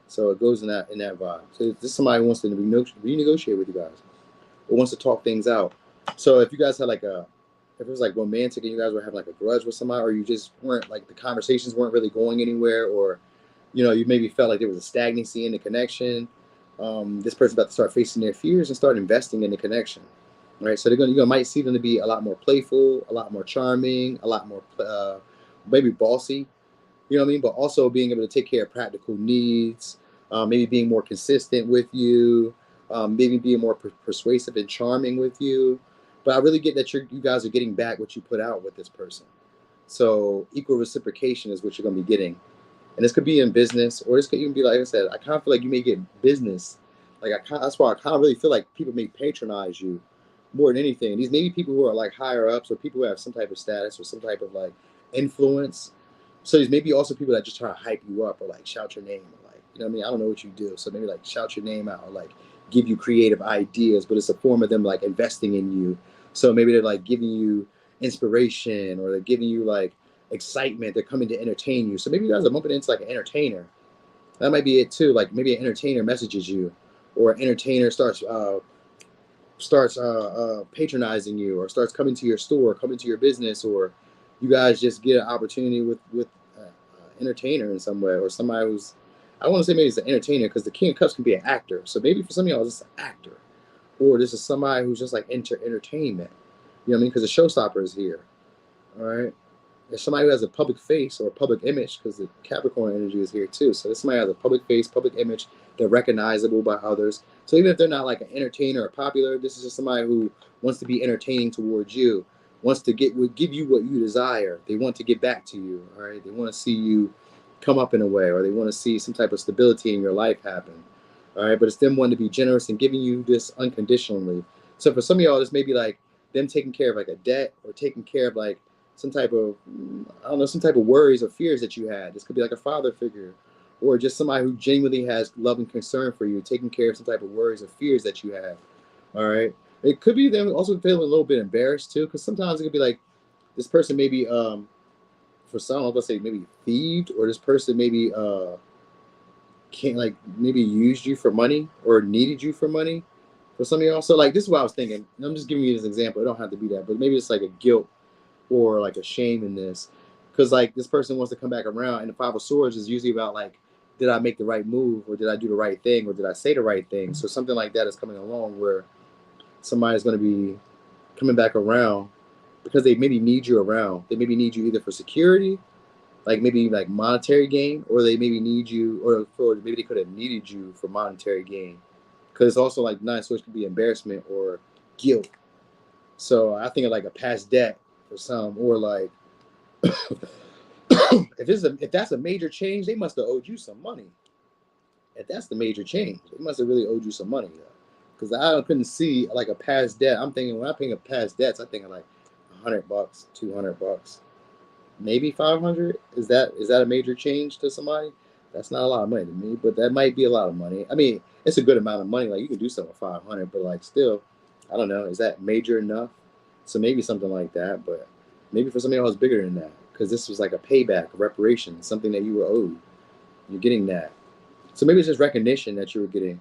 So it goes in that vibe. So this is somebody who wants to renegotiate with you guys, or wants to talk things out. So if you guys had like if it was like romantic and you guys were having like a grudge with somebody, or you just weren't like the conversations weren't really going anywhere, or you maybe felt like there was a stagnancy in the connection. This person's about to start facing their fears and start investing in the connection. All right, so you might see them to be a lot more playful, a lot more charming, a lot more maybe bossy. You know what I mean? But also being able to take care of practical needs, maybe being more consistent with you, maybe being more persuasive and charming with you. But I really get that you guys are getting back what you put out with this person. So equal reciprocation is what you're going to be getting. And this could be in business, or this could even be, like I said, I kind of feel like you may get business. That's why I kind of really feel like people may patronize you more than anything. These maybe people who are like higher ups, or people who have some type of status or some type of like influence. So these maybe also people that just try to hype you up or like shout your name, or like, you know what I mean? I don't know what you do. So maybe like shout your name out, or like give you creative ideas, but it's a form of them like investing in you. So maybe they're like giving you inspiration, or they're giving you like excitement. They're coming to entertain you. So maybe you guys are bumping into like an entertainer. That might be it too. Like maybe an entertainer messages you, or an entertainer starts starts patronizing you, or starts coming to your store, coming to your business, or you guys just get an opportunity with entertainer in some way, or somebody who's, I don't want to say maybe it's an entertainer, because the King of Cups can be an actor. So maybe for some of y'all, it's just an actor, or this is somebody who's just like entertainment. You know what I mean? Because the showstopper is here. All right. There's somebody who has a public face or a public image, because the Capricorn energy is here too. So this somebody has a public face, public image. They're recognizable by others. So even if they're not like an entertainer or popular, this is just somebody who wants to be entertaining towards you, wants to give you what you desire. They want to get back to you. All right. They want to see you come up in a way, or they want to see some type of stability in your life happen. All right. But it's them wanting to be generous and giving you this unconditionally. So for some of y'all, this may be like them taking care of like a debt, or taking care of like some type of, I don't know, some type of worries or fears that you had. This could be like a father figure, or just somebody who genuinely has love and concern for you, taking care of some type of worries or fears that you have. All right. It could be them also feeling a little bit embarrassed too, because sometimes it could be like this person maybe, for some, I'm gonna say maybe thieved, or this person maybe can't, like, maybe used you for money or needed you for money. For some of y'all, so like this is what I was thinking. And I'm just giving you this example. It don't have to be that, but maybe it's like a guilt or like a shame in this, because like this person wants to come back around, and the Five of Swords is usually about like, did I make the right move, or did I do the right thing, or did I say the right thing? So something like that is coming along, where somebody's going to be coming back around because they maybe need you around. They maybe need you either for security, like maybe like monetary gain, or they maybe need you, or maybe they could have needed you for monetary gain, because it's also like Nine of Swords could be embarrassment or guilt. So I think of like a past debt for some, or like if that's a major change, they must have owed you some money. If that's the major change, they must have really owed you some money. Because I couldn't see like a past debt. I'm thinking, when I think of past debts, I think of like $100, $200, maybe 500. Is that a major change to somebody? That's not a lot of money to me, but that might be a lot of money. I mean, it's a good amount of money. Like, you can do something with 500, but like still, I don't know. Is that major enough? So maybe something like that, but maybe for somebody else bigger than that, because this was like a payback, a reparation, something that you were owed. You're getting that. So maybe it's just recognition that you were getting,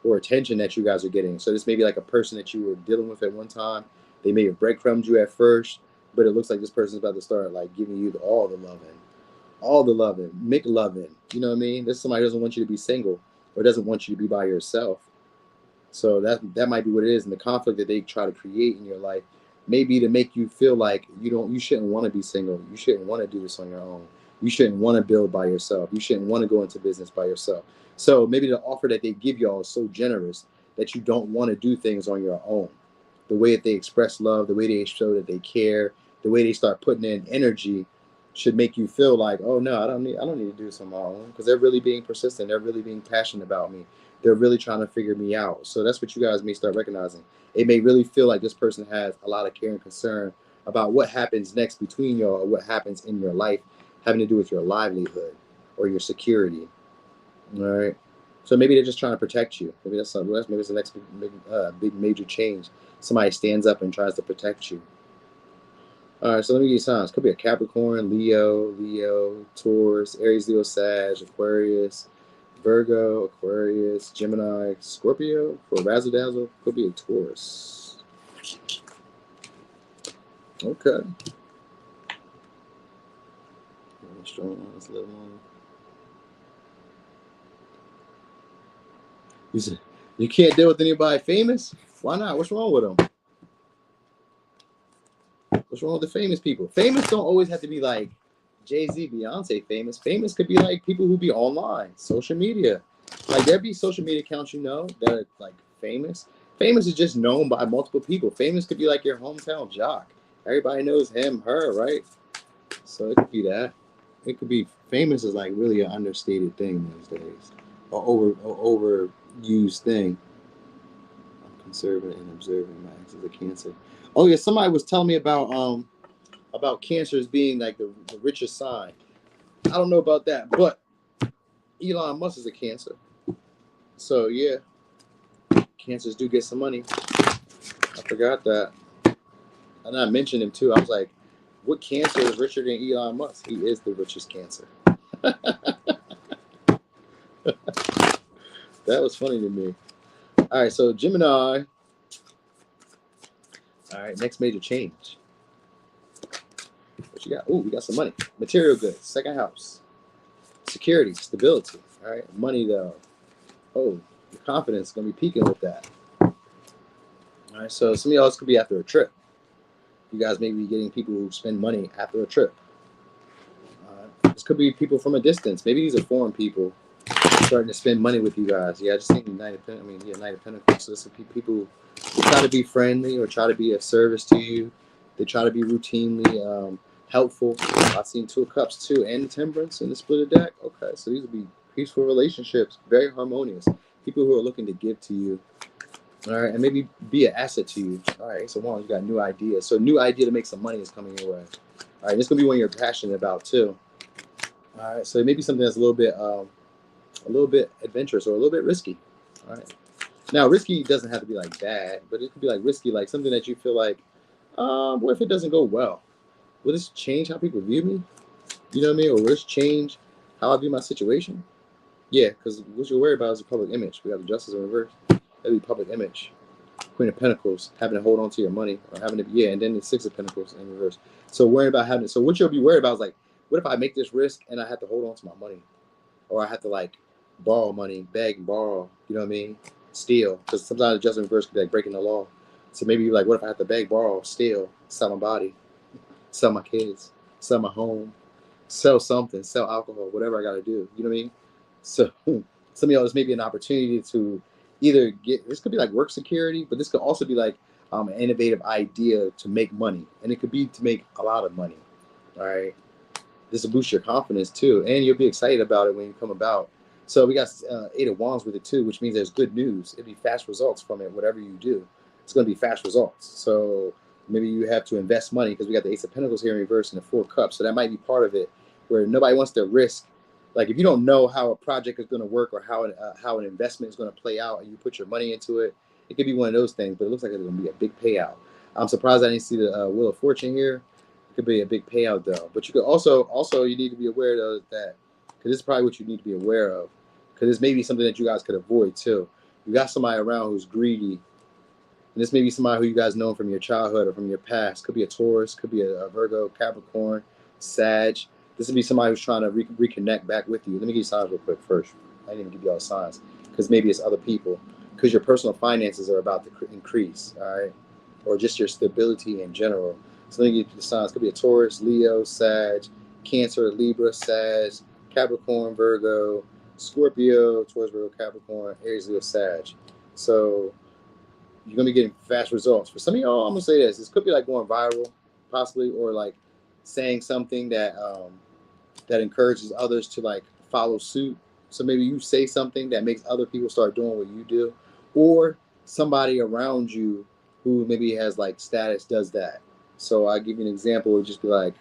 or attention that you guys are getting. So this may be like a person that you were dealing with at one time. They may have breadcrumbed you at first, but it looks like this person's about to start like giving you all the loving, McLovin. You know what I mean? This somebody doesn't want you to be single, or doesn't want you to be by yourself. So that might be what it is. And the conflict that they try to create in your life may be to make you feel like you shouldn't want to be single. You shouldn't want to do this on your own. You shouldn't want to build by yourself. You shouldn't want to go into business by yourself. So maybe the offer that they give y'all is so generous that you don't want to do things on your own. The way that they express love, the way they show that they care, the way they start putting in energy should make you feel like, oh no, I don't need to do this on my own, because they're really being persistent. They're really being passionate about me. They're really trying to figure me out. So that's what you guys may start recognizing. It may really feel like this person has a lot of care and concern about what happens next between y'all, or what happens in your life having to do with your livelihood or your security. All right. So maybe they're just trying to protect you. Maybe that's the next big major change. Somebody stands up and tries to protect you. All right, so let me give you signs. Could be a Capricorn, Leo, Taurus, Aries, Leo, Sag, Aquarius, Virgo, Aquarius, Gemini, Scorpio. For Razzle Dazzle, could be a Taurus. Okay. You said you can't deal with anybody famous? Why not? What's wrong with them? What's wrong with the famous people? Famous don't always have to be like Jay-Z, Beyonce famous. Famous could be like people who be online, social media. Like, there be social media accounts, that are like famous. Famous is just known by multiple people. Famous could be like your hometown jock. Everybody knows him, her, right? So it could be that. It could be famous is like really an understated thing these days. Or overused thing. I'm conservative and observing my axis of Cancer. Oh yeah, somebody was telling me about cancers being like the richest sign. I don't know about that, but Elon Musk is a Cancer. So yeah, Cancers do get some money. I forgot that. And I mentioned him too. I was like, what Cancer is richer than Elon Musk? He is the richest Cancer. That was funny to me. All right, so Gemini. All right, next major change. What you got? Oh, we got some money. Material goods, second house. Security, stability. All right, money though. Oh, your confidence is gonna be peaking with that. All right, so some of y'all could be after a trip. You guys may be getting people who spend money after a trip. This could be people from a distance. Maybe these are foreign people starting to spend money with you guys. Yeah, I just think Knight of Pentacles. So this would be people who try to be friendly or try to be of service to you. They try to be routinely helpful. I've seen Two of Cups too, and Temperance in the split deck. Okay, so these would be peaceful relationships, very harmonious. People who are looking to give to you. All right, and maybe be an asset to you. All right, so one, you got new ideas. So a new idea to make some money is coming your way. All right, this is gonna be one you're passionate about too. All right, so it may be something that's a little bit adventurous or a little bit risky. All right. Now, risky doesn't have to be like bad, but it could be like risky, like something that you feel like, what if it doesn't go well? Will this change how people view me? You know what I mean? Or will this change how I view my situation? Yeah, because what you're worried about is the public image. We have the Justice in reverse. That'd be public image. Queen of Pentacles, having to hold on to your money, or having to, yeah, and then the Six of Pentacles in reverse. So worrying about having, so what you'll be worried about is like, what if I make this risk and I have to hold on to my money? Or I have to like borrow money, beg and borrow, you know what I mean? Steal, because sometimes adjustment reverse could be like breaking the law. So maybe you're like, what if I have to beg, borrow, steal, sell my body, sell my kids, sell my home, sell something, sell alcohol, whatever I got to do, you know what I mean? So some of y'all, this may be an opportunity to either get, this could be like work security, but this could also be like an innovative idea to make money. And it could be to make a lot of money, all right? This will boost your confidence too, and you'll be excited about it when you come about. So we got Eight of Wands with it too, which means there's good news. It'll be fast results from it. Whatever you do, it's going to be fast results. So maybe you have to invest money because we got the Ace of Pentacles here in reverse and the Four of Cups. So that might be part of it, where nobody wants to risk. Like if you don't know how a project is going to work or how an investment is going to play out, and you put your money into it, it could be one of those things. But it looks like it's going to be a big payout. I'm surprised I didn't see the Wheel of Fortune here. It could be a big payout though. But you could also you need to be aware of that, because this is probably what you need to be aware of, because this may be something that you guys could avoid too. You got somebody around who's greedy, and this may be somebody who you guys know from your childhood or from your past. Could be a Taurus, could be a Virgo, Capricorn, Sag. This would be somebody who's trying to reconnect back with you. Let me give you signs real quick first. I didn't even give you all the signs, because maybe it's other people, because your personal finances are about to increase, all right, or just your stability in general. So let me give you the signs. Could be a Taurus, Leo, Sag, Cancer, Libra, Sag, Capricorn, Virgo, Scorpio, Taurus, Virgo, Capricorn, Aries, Leo, Sag. So you're going to be getting fast results. For some of y'all, I'm going to say this. This could be like going viral, possibly, or like saying something that that encourages others to like follow suit. So maybe you say something that makes other people start doing what you do, or somebody around you who maybe has like status does that. So I'll give you an example. It would just be like,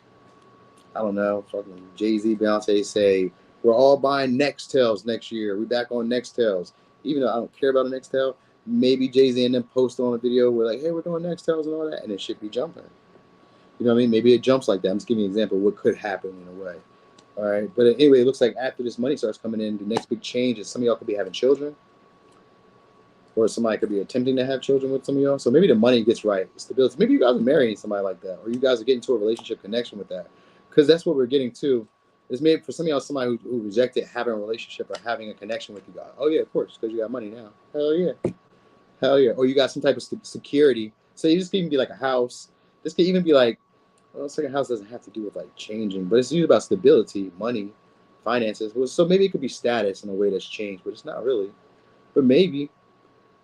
I don't know, fucking Jay-Z, Beyonce say, we're all buying Nextels next year. We back on Nextels. Even though I don't care about a Nextel, maybe Jay-Z and them post on a video where like, hey, we're doing Nextels and all that, and it should be jumping. You know what I mean? Maybe it jumps like that. I'm just giving you an example of what could happen in a way. All right. But anyway, it looks like after this money starts coming in, the next big change is some of y'all could be having children, or somebody could be attempting to have children with some of y'all. So maybe the money gets right, stability. Maybe you guys are marrying somebody like that, or you guys are getting to a relationship connection with that, because that's what we're getting to. It's maybe for some of y'all somebody who rejected having a relationship or having a connection with you guys. Oh yeah, of course, because you got money now. Hell yeah, hell yeah. Or you got some type of security. So you just could even be like a house. This could even be like, well, second house doesn't have to do with like changing, but it's usually about stability, money, finances. Well, so maybe it could be status in a way that's changed, but it's not really. But maybe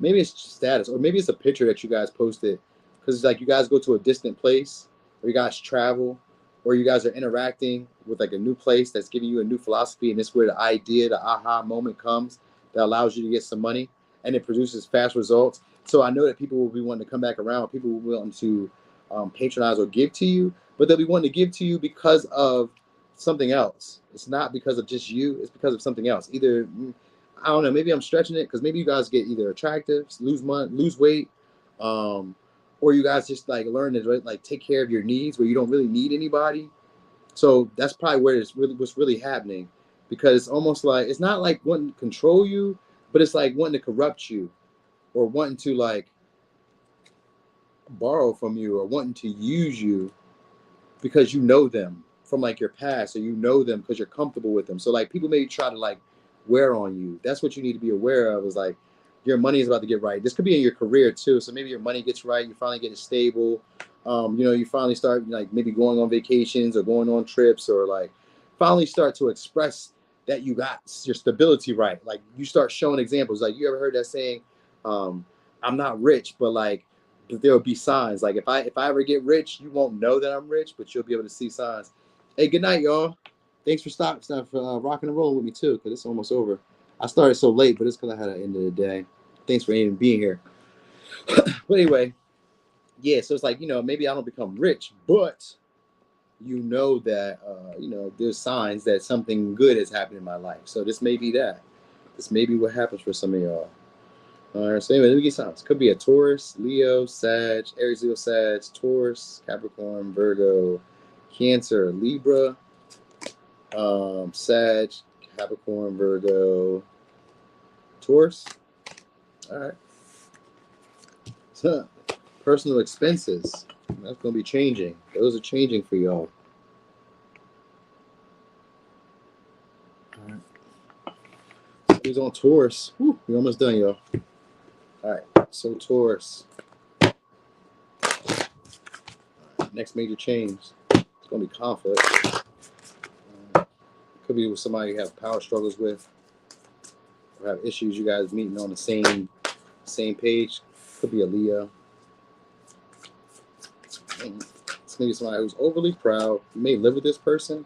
it's status, or maybe it's a picture that you guys posted, because like you guys go to a distant place, or you guys travel, or you guys are interacting with like a new place that's giving you a new philosophy, and this is where the idea, the aha moment comes that allows you to get some money, and it produces fast results. So I know that people will be wanting to come back around, people will be wanting to patronize or give to you, but they'll be wanting to give to you because of something else. It's not because of just you, it's because of something else. Either I don't know, maybe I'm stretching it, because maybe you guys get either attractive, lose weight, or you guys just like learn to like take care of your needs where you don't really need anybody. So that's probably where it's really what's really happening, because it's almost like it's not like wanting to control you, but it's like wanting to corrupt you, or wanting to like borrow from you or wanting to use you because you know them from like your past, or you know them because you're comfortable with them. So like people maybe try to like wear on you. That's what you need to be aware of, is like your money is about to get right. This could be in your career too. So maybe your money gets right, you finally get it stable. You know, you finally start like maybe going on vacations or going on trips, or like finally start to express that you got your stability right. Like you start showing examples. Like you ever heard that saying, I'm not rich, but like there will be signs. Like if I ever get rich, you won't know that I'm rich, but you'll be able to see signs. Hey, good night, y'all. Thanks for for rocking and rolling with me too, because it's almost over. I started so late, but it's because I had an end of the day. Thanks for even being here. But anyway, yeah. So it's like, you know, maybe I don't become rich, but you know that you know, there's signs that something good has happened in my life. So this may be that. This may be what happens for some of y'all. All right, so anyway, let me get signs. Could be a Taurus, Leo, Sag, Aries, Leo, Sag, Taurus, Capricorn, Virgo, Cancer, Libra, Sag, Capricorn, Virgo, Taurus. All right. So, personal expenses. That's going to be changing. Those are changing for y'all. All right. So who's on Taurus? Whew, we're almost done, y'all. All right. So Taurus. Next major change. It's going to be conflict. Could be with somebody you have power struggles with, or have issues you guys meeting on the same page. Could be a Leo. It's maybe somebody who's overly proud. You may live with this person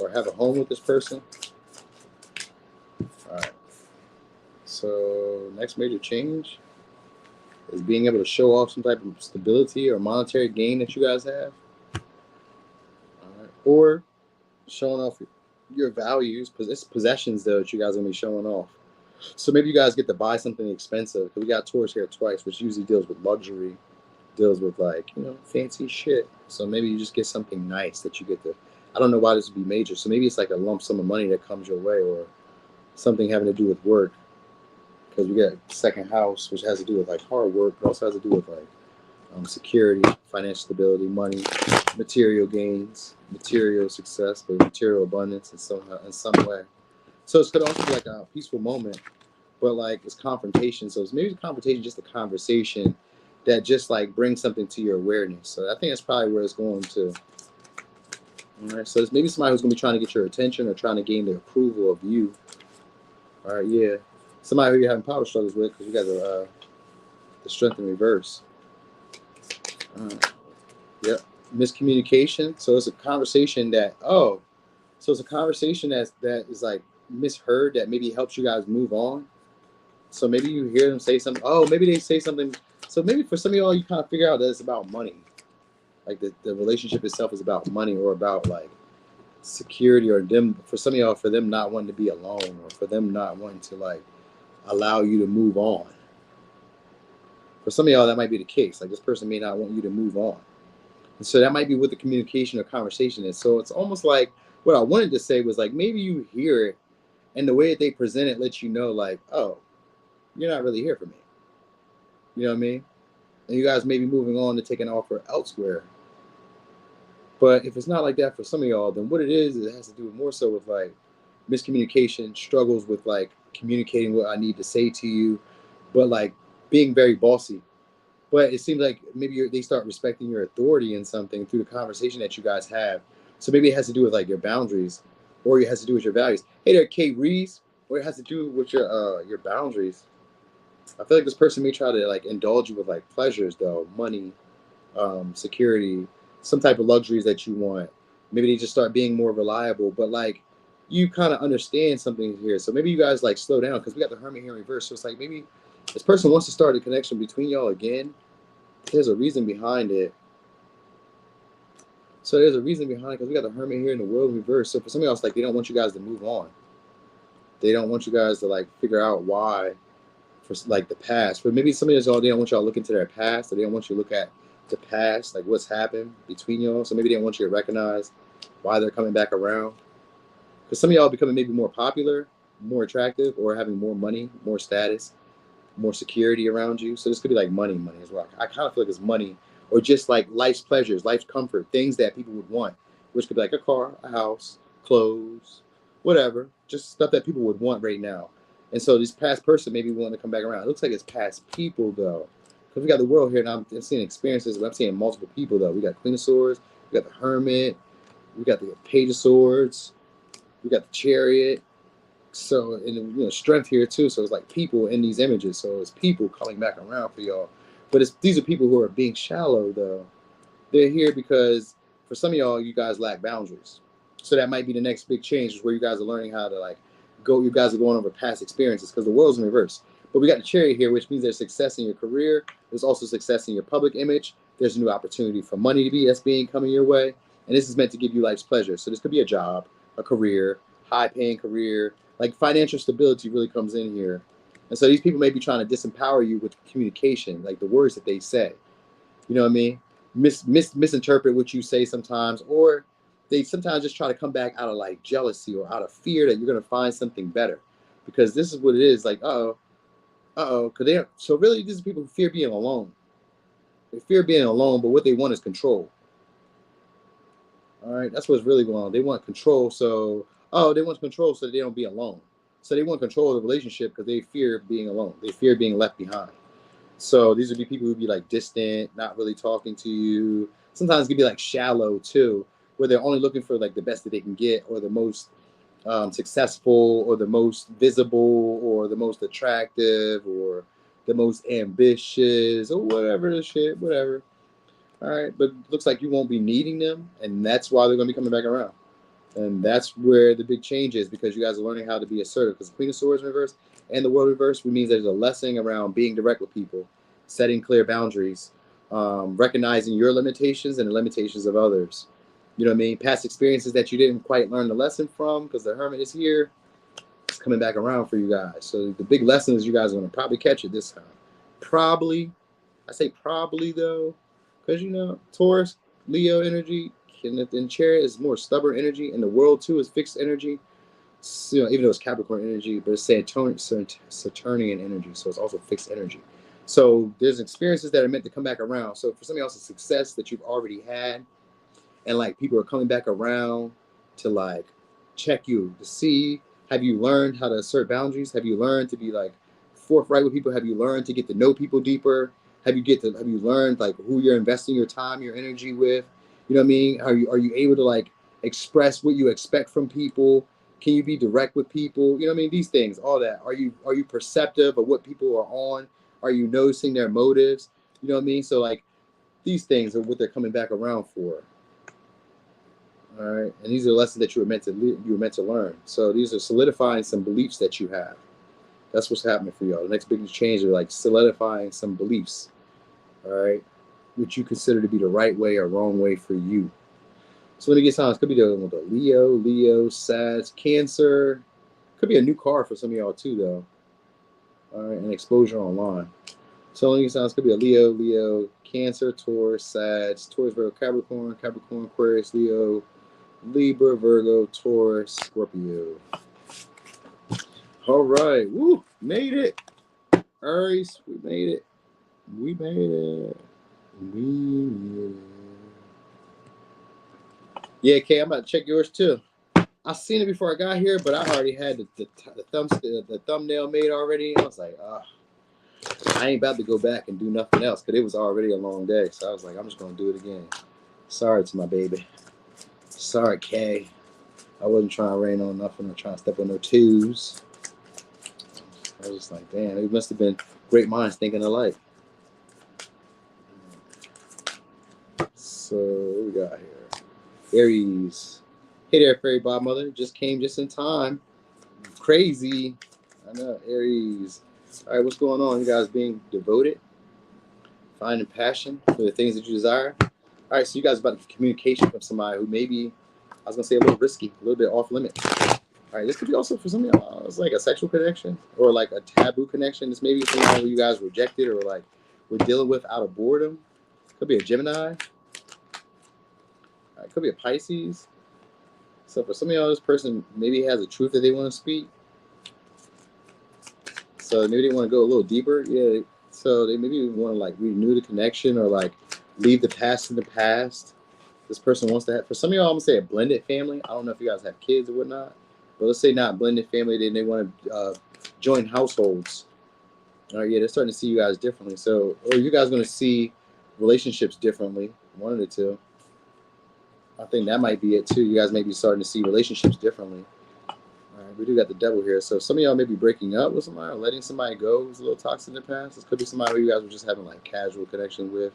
or have a home with this person. All right. So next major change is being able to show off some type of stability or monetary gain that you guys have. All right. Or showing off your values, possessions though, that you guys are gonna be showing off. So maybe you guys get to buy something expensive, because we got Taurus here twice, which usually deals with luxury, deals with like, you know, fancy shit. So maybe you just get something nice that you get to. I don't know why this would be major. So maybe it's like a lump sum of money that comes your way, or something having to do with work, because we got second house, which has to do with like hard work, but also has to do with like security, financial stability, money, material gains, material success, but material abundance in some way. So it's could also be like a peaceful moment, but like it's confrontation. So it's maybe a confrontation, just a conversation that just like brings something to your awareness. So I think that's probably where it's going to. All right. So it's maybe somebody who's going to be trying to get your attention or trying to gain the approval of you. All right. Yeah. Somebody who you're having power struggles with, because you got the strength in reverse. Yep. Miscommunication. So it's a conversation that, so it's a conversation that is like misheard, that maybe helps you guys move on. So maybe you hear them say something. Oh, maybe they say something. So maybe for some of y'all, you kind of figure out that it's about money. Like the relationship itself is about money, or about like security, or them, for some of y'all, for them not wanting to be alone, or for them not wanting to like allow you to move on. For some of y'all, that might be the case. Like this person may not want you to move on. And so that might be what the communication or conversation is. So it's almost like what I wanted to say was like, maybe you hear it, and the way that they present it lets you know like, oh, you're not really here for me. You know what I mean? And you guys may be moving on to take an offer elsewhere. But if it's not like that for some of y'all, then what it is, it has to do more so with like miscommunication, struggles with like communicating what I need to say to you, but like being very bossy. But it seems like maybe they start respecting your authority in something through the conversation that you guys have. So maybe it has to do with like your boundaries, or it has to do with your values. Hey there, Kate Reese. Or it has to do with your boundaries. I feel like this person may try to like indulge you with like pleasures though, money, security, some type of luxuries that you want. Maybe they just start being more reliable, but like you kind of understand something here. So maybe you guys like slow down, because we got the Hermit here in reverse. So it's like maybe this person wants to start a connection between y'all again. There's a reason behind it. So there's a reason behind it, because we got the Hermit here in the world in reverse. So for some of y'all, it's like they don't want you guys to move on. They don't want you guys to like figure out why, for like the past. But maybe some of y'all, they don't want y'all to look into their past, or they don't want you to look at the past, like what's happened between y'all. So maybe they don't want you to recognize why they're coming back around. Because some of y'all are becoming maybe more popular, more attractive, or having more money, more status. more security around you. So this could be like money as well. I kind of feel like it's money, or just like life's pleasures, life's comfort, things that people would want, which could be like a car, a house, clothes, whatever, just stuff that people would want right now. And so this past person may be willing to come back around. It looks like it's past people though, because we got the world here, and I'm seeing experiences, but I'm seeing multiple people though. We got Queen of Swords, we got the Hermit, we got the Page of Swords, we got the Chariot. So, and strength here too. So it's like people in these images. So it's people coming back around for y'all. But these are people who are being shallow though. They're here because for some of y'all, you guys lack boundaries. So that might be the next big change, is where you guys are learning how to like go. You guys are going over past experiences, because the world's in reverse. But we got the Chariot here, which means there's success in your career. There's also success in your public image. There's a new opportunity for money that's being coming your way. And this is meant to give you life's pleasure. So this could be a job, a career, high paying career. Like financial stability really comes in here. And so these people may be trying to disempower you with communication, like the words that they say. You know what I mean? Misinterpret what you say sometimes, or they sometimes just try to come back out of like jealousy or out of fear that you're going to find something better. Because this is what it is, like, because so really these are people who fear being alone. They fear being alone, but what they want is control. All right, that's what's really going on. They want control, so they want control so they don't be alone. So they want control of the relationship because they fear being alone. They fear being left behind. So these would be people who'd be like distant, not really talking to you. Sometimes it could be like shallow too, where they're only looking for like the best that they can get, or the most successful, or the most visible, or the most attractive, or the most ambitious, or whatever the shit, whatever. All right, but it looks like you won't be needing them, and that's why they're going to be coming back around. And that's where the big change is, because you guys are learning how to be assertive. Because the Queen of Swords in reverse and the World reverse, which means there's a lesson around being direct with people, setting clear boundaries, recognizing your limitations and the limitations of others. You know what I mean? Past experiences that you didn't quite learn the lesson from, because the Hermit is here. It's coming back around for you guys. So the big lesson is you guys are going to probably catch it this time. Probably. I say probably, though, because, Taurus, Leo energy, and Chariot is more stubborn energy, and the World, too, is fixed energy. So, even though it's Capricorn energy, but it's Saturnian energy, so it's also fixed energy. So there's experiences that are meant to come back around. So for somebody else's success that you've already had, and like people are coming back around to like check you to see, have you learned how to assert boundaries? Have you learned to be like forthright with people? Have you learned to get to know people deeper? Have you learned like who you're investing your time, your energy with? You know what I mean? Are you able to like express what you expect from people? Can you be direct with people? You know what I mean? These things, all that. Are you perceptive of what people are on? Are you noticing their motives? You know what I mean? So like these things are what they're coming back around for. All right, and these are lessons that you were meant to learn. So these are solidifying some beliefs that you have. That's what's happening for y'all. The next big change is like solidifying some beliefs. All right, which you consider to be the right way or wrong way for you. So let me get some. It could be the Leo, Sag, Cancer. Could be a new car for some of y'all too, though. All right, and exposure online. So let me get some. It could be a Leo, Cancer, Taurus, Sag, Taurus, Virgo, Capricorn, Aquarius, Leo, Libra, Virgo, Taurus, Scorpio. All right, woo, made it. Aries, we made it. We made it. Yeah, Kay, I'm about to check yours too. I seen it before I got here, but I already had the thumbnail made already. I was like, I ain't about to go back and do nothing else, because it was already a long day. So I was like, I'm just going to do it again. Sorry to my baby. Sorry, Kay. I wasn't trying to rain on nothing or trying to step on no toes. I was just like, damn, it must have been great minds thinking alike. So what we got here? Aries. Hey there, fairy godmother. Just came just in time. Crazy. I know, Aries. All right, what's going on? You guys being devoted, finding passion for the things that you desire. All right, so you guys about communication from somebody who maybe, I was gonna say a little risky, a little bit off limits. All right, this could be also for some of y'all, it's like a sexual connection or like a taboo connection. This may be something where you guys rejected or like we're dealing with out of boredom. Could be a Gemini. It could be a Pisces. So for some of y'all, this person maybe has a truth that they want to speak. So maybe they want to go a little deeper. Yeah. So they maybe want to like renew the connection or like leave the past in the past. This person wants to have, for some of y'all, I'm gonna say a blended family. I don't know if you guys have kids or whatnot, but let's say not blended family. Then they want to join households. All right, yeah, they're starting to see you guys differently. So, or you guys going to see relationships differently. One of the two. I think that might be it too. You guys may be starting to see relationships differently. All right, we do got the devil here. So some of y'all may be breaking up with somebody or letting somebody go who's a little toxic in the past. This could be somebody who you guys were just having like casual connection with.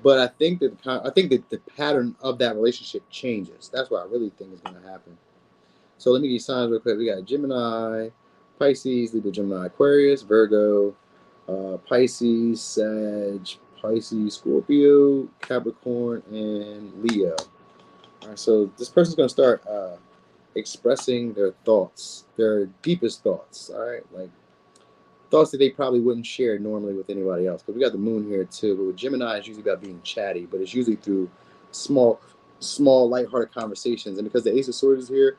But I think that the pattern of that relationship changes. That's what I really think is going to happen. So let me give you signs real quick. We got Gemini, Pisces, Libra, Gemini, Aquarius, Virgo, Pisces, Sag, Pisces, Scorpio, Capricorn, and Leo. All right, so this person's going to start expressing their thoughts, their deepest thoughts, all right? Like thoughts that they probably wouldn't share normally with anybody else. Because we got the moon here too, but with Gemini, it's usually about being chatty, but it's usually through small, lighthearted conversations. And because the Ace of Swords is here,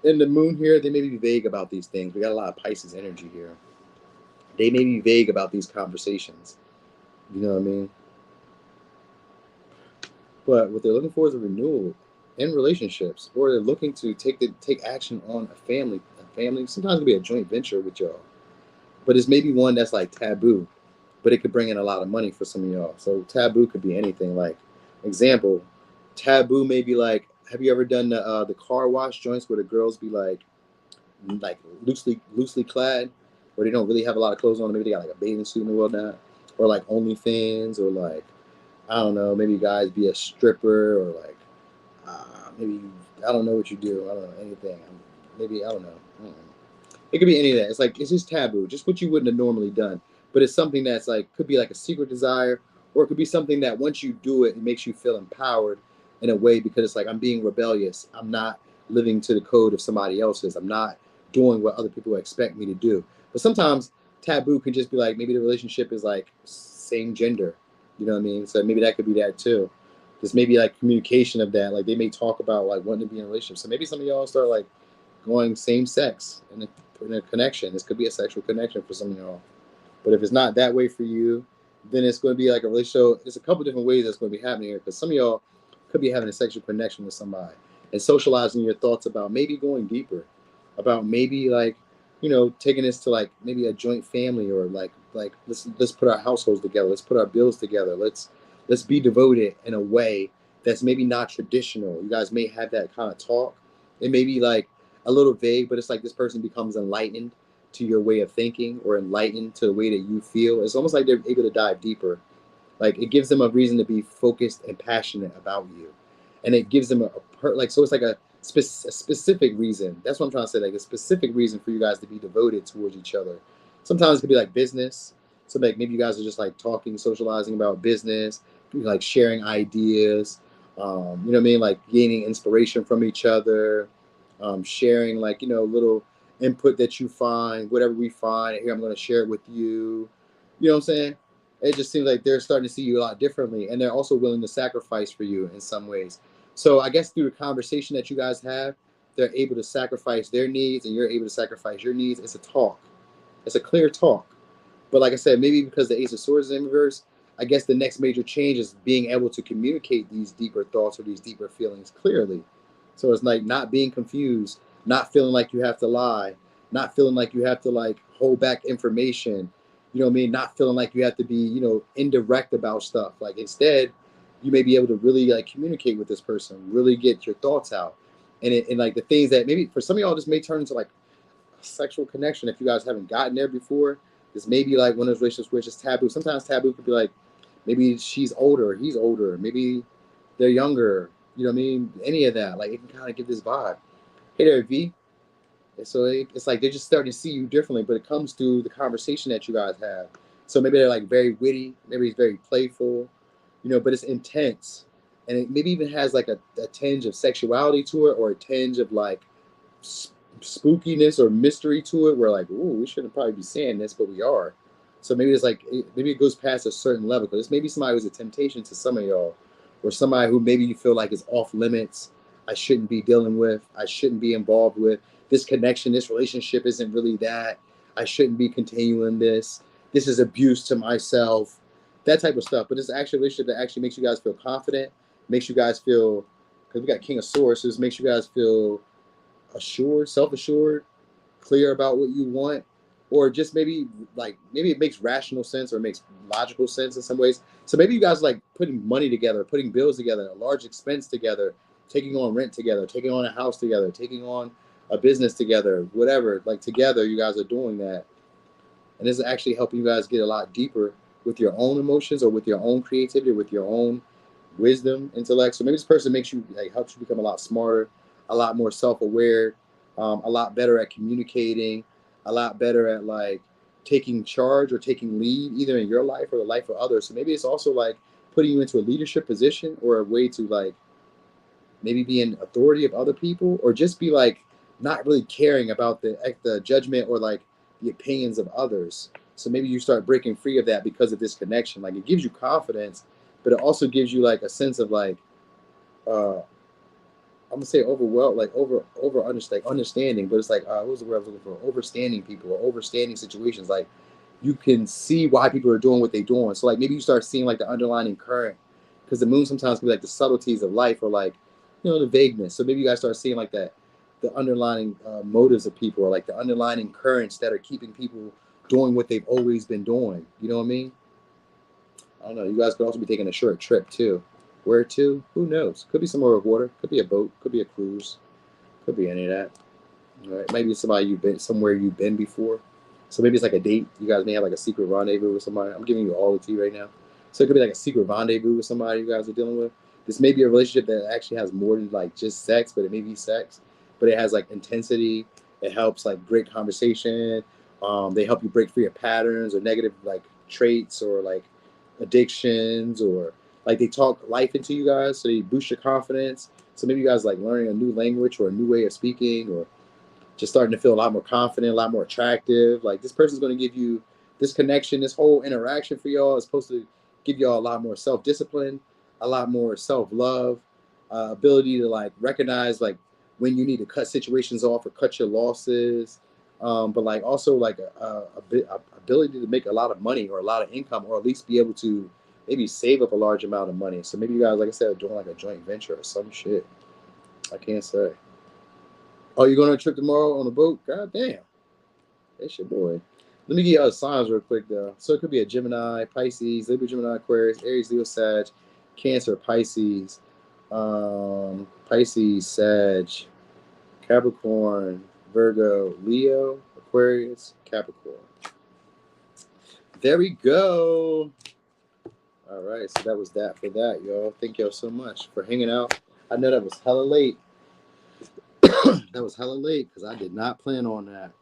and the moon here, they may be vague about these things. We got a lot of Pisces energy here. They may be vague about these conversations. You know what I mean? But what they're looking for is a renewal in relationships, or they're looking to take action on a family. Sometimes it'll be a joint venture with y'all, but it's maybe one that's like taboo, but it could bring in a lot of money for some of y'all. So taboo could be anything. Like example, taboo may be like, have you ever done the car wash joints where the girls be like loosely clad, where they don't really have a lot of clothes on? Maybe they got like a bathing suit and whatnot, or like OnlyFans, or like I don't know, maybe guys be a stripper, or like maybe I don't know what you do. I don't know anything. Maybe I don't know. It could be any of that. It's like it's just taboo, just what you wouldn't have normally done. But it's something that's like could be like a secret desire, or it could be something that once you do it, it makes you feel empowered in a way because it's like I'm being rebellious. I'm not living to the code of somebody else's. I'm not doing what other people expect me to do. But sometimes taboo can just be like maybe the relationship is like same gender. You know what I mean? So maybe that could be that too. There's maybe like communication of that. Like they may talk about like wanting to be in a relationship. So maybe some of y'all start like going same sex in a connection. This could be a sexual connection for some of y'all. But if it's not that way for you, then it's going to be like a relationship. There's a couple different ways that's going to be happening here, because some of y'all could be having a sexual connection with somebody and socializing your thoughts about maybe going deeper, about maybe like, you know, taking this to like maybe a joint family, or like let's put our households together. Let's put our bills together. Let's be devoted in a way that's maybe not traditional. You guys may have that kind of talk. It may be like a little vague, but it's like this person becomes enlightened to your way of thinking, or enlightened to the way that you feel. It's almost like they're able to dive deeper. Like it gives them a reason to be focused and passionate about you. And it gives them so it's like a specific reason. That's what I'm trying to say. Like a specific reason for you guys to be devoted towards each other. Sometimes it could be like business. So like maybe you guys are just like talking, socializing about business, like sharing ideas, you know what I mean? Like gaining inspiration from each other, sharing like, you know, little input that you find, whatever we find here, I'm going to share it with you. You know what I'm saying? It just seems like they're starting to see you a lot differently, and they're also willing to sacrifice for you in some ways. So I guess through the conversation that you guys have, they're able to sacrifice their needs, and you're able to sacrifice your needs. It's a talk. It's a clear talk. But like I said, maybe because the Ace of Swords is in reverse, I guess the next major change is being able to communicate these deeper thoughts or these deeper feelings clearly. So it's like not being confused, not feeling like you have to lie, not feeling like you have to like hold back information. You know what I mean? Not feeling like you have to be, you know, indirect about stuff. Like instead, you may be able to really like communicate with this person, really get your thoughts out. And like the things that maybe for some of y'all just may turn into like a sexual connection if you guys haven't gotten there before. This may be like one of those relationships where it's just taboo. Sometimes taboo could be like maybe she's older, he's older, maybe they're younger. You know what I mean? Any of that. Like it can kind of give this vibe. Hey there, V. So it's like they're just starting to see you differently, but it comes through the conversation that you guys have. So maybe they're like very witty, maybe it's very playful, you know, but it's intense. And it maybe even has like a tinge of sexuality to it, or a tinge of like spookiness or mystery to it, where like, ooh, we shouldn't probably be saying this, but we are. So maybe it's like, maybe it goes past a certain level, because this may be somebody who's a temptation to some of y'all, or somebody who maybe you feel like is off limits. I shouldn't be dealing with, I shouldn't be involved with. This connection, this relationship isn't really that. I shouldn't be continuing this. This is abuse to myself. That type of stuff. But it's actually a relationship that actually makes you guys feel confident, makes you guys feel, because we got King of Swords, so this makes you guys feel assured, self-assured, clear about what you want, or just maybe it makes rational sense or it makes logical sense in some ways. So maybe you guys like putting money together, putting bills together, a large expense together, taking on rent together, taking on a house together, taking on a business together, whatever. Like together, you guys are doing that, and this is actually helping you guys get a lot deeper with your own emotions or with your own creativity, with your own wisdom, intellect. So maybe this person makes you helps you become a lot smarter, a lot more self-aware, a lot better at communicating, a lot better at like taking charge or taking lead either in your life or the life of others. So maybe it's also like putting you into a leadership position or a way to like maybe be an authority of other people, or just be like not really caring about the judgment or like the opinions of others. So maybe you start breaking free of that because of this connection. Like it gives you confidence, but it also gives you like a sense of like I'm gonna say understanding, but it's like what was the word I was looking for? Overstanding people or overstanding situations. Like you can see why people are doing what they're doing. So like maybe you start seeing like the underlying current, because the moon sometimes can be like the subtleties of life or like the vagueness. So maybe you guys start seeing like that, the underlying motives of people, or like the underlying currents that are keeping people doing what they've always been doing. You know what I mean? I don't know. You guys could also be taking a short trip too. Where to? Who knows? Could be somewhere with water. Could be a boat. Could be a cruise. Could be any of that. All right. Maybe somebody you've been somewhere you've been before. So maybe it's like a date. You guys may have like a secret rendezvous with somebody. I'm giving you all the tea right now. So it could be like a secret rendezvous with somebody you guys are dealing with. This may be a relationship that actually has more than like just sex, but it may be sex, but it has like intensity. It helps like great conversation. They help you break free of patterns or negative like traits or like addictions, or like they talk life into you guys, so they boost your confidence. So maybe you guys like learning a new language or a new way of speaking, or just starting to feel a lot more confident, a lot more attractive. Like this person's going to give you this connection, this whole interaction for y'all is supposed to give y'all a lot more self-discipline, a lot more self-love, ability to like recognize like when you need to cut situations off or cut your losses, but like also like a ability to make a lot of money or a lot of income, or at least be able to maybe save up a large amount of money. So maybe you guys, like I said, are doing like a joint venture or some shit. I can't say. Oh, you're going on a trip tomorrow on a boat? God damn. That's your boy. Let me get you other signs real quick, though. So it could be a Gemini, Pisces, Libra, Gemini, Aquarius, Aries, Leo, Sag, Cancer, Pisces, Pisces, Sag, Capricorn, Virgo, Leo, Aquarius, Capricorn. There we go. All right, so that was that for that, y'all. Thank y'all so much for hanging out. I know that was hella late. That was hella late because I did not plan on that.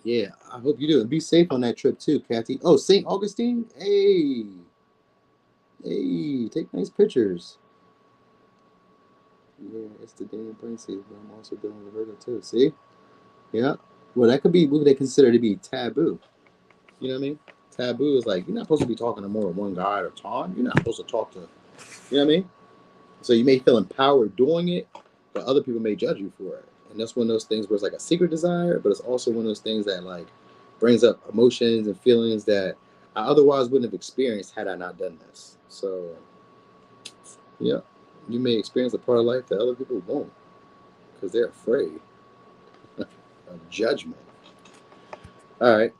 Yeah, I hope you do. And be safe on that trip too, Kathy. Oh, St. Augustine? Hey. Hey, take nice pictures. Yeah, it's the damn Pisces, but I'm also dealing with Virgo too. See? Yeah. Well, that could be what they consider to be taboo. You know what I mean? Taboo is like, you're not supposed to be talking to more than one guy at a time. You're not supposed to talk to, you know what I mean? So you may feel empowered doing it, but other people may judge you for it. And that's one of those things where it's like a secret desire, but it's also one of those things that like brings up emotions and feelings that I otherwise wouldn't have experienced had I not done this. So, yeah, you may experience a part of life that other people won't because they're afraid of judgment. All right.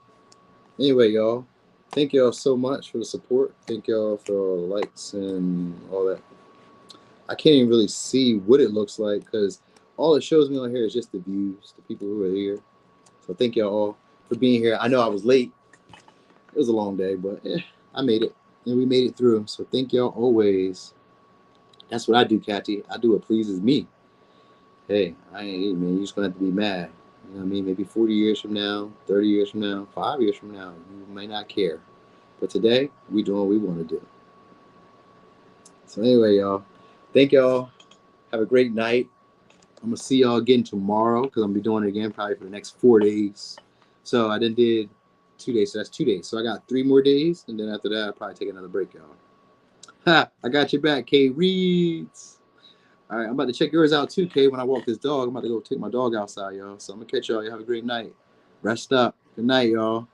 Anyway, y'all, thank y'all so much for the support. Thank y'all for all the likes and all that. I can't even really see what it looks like because all it shows me on here is just the views, the people who are here. So thank y'all all for being here. I know I was late. It was a long day, but I made it. And we made it through. So thank y'all always. That's what I do, Kathy. I do what pleases me. Hey, I ain't, man, you're just going to have to be mad. You know what I mean? Maybe 40 years from now, 30 years from now, 5 years from now, you may not care. But today, we doing what we want to do. So anyway, y'all, thank y'all. Have a great night. I'm going to see y'all again tomorrow because I'm going to be doing it again probably for the next 4 days. So I then did 2 days, so that's 2 days. So I got 3 more days, and then after that, I'll probably take another break, y'all. Ha! I got your back, K. Reeds. All right, I'm about to check yours out too, Kay. When I walk this dog, I'm about to go take my dog outside, y'all. So I'm going to catch y'all. Y'all have a great night. Rest up. Good night, y'all.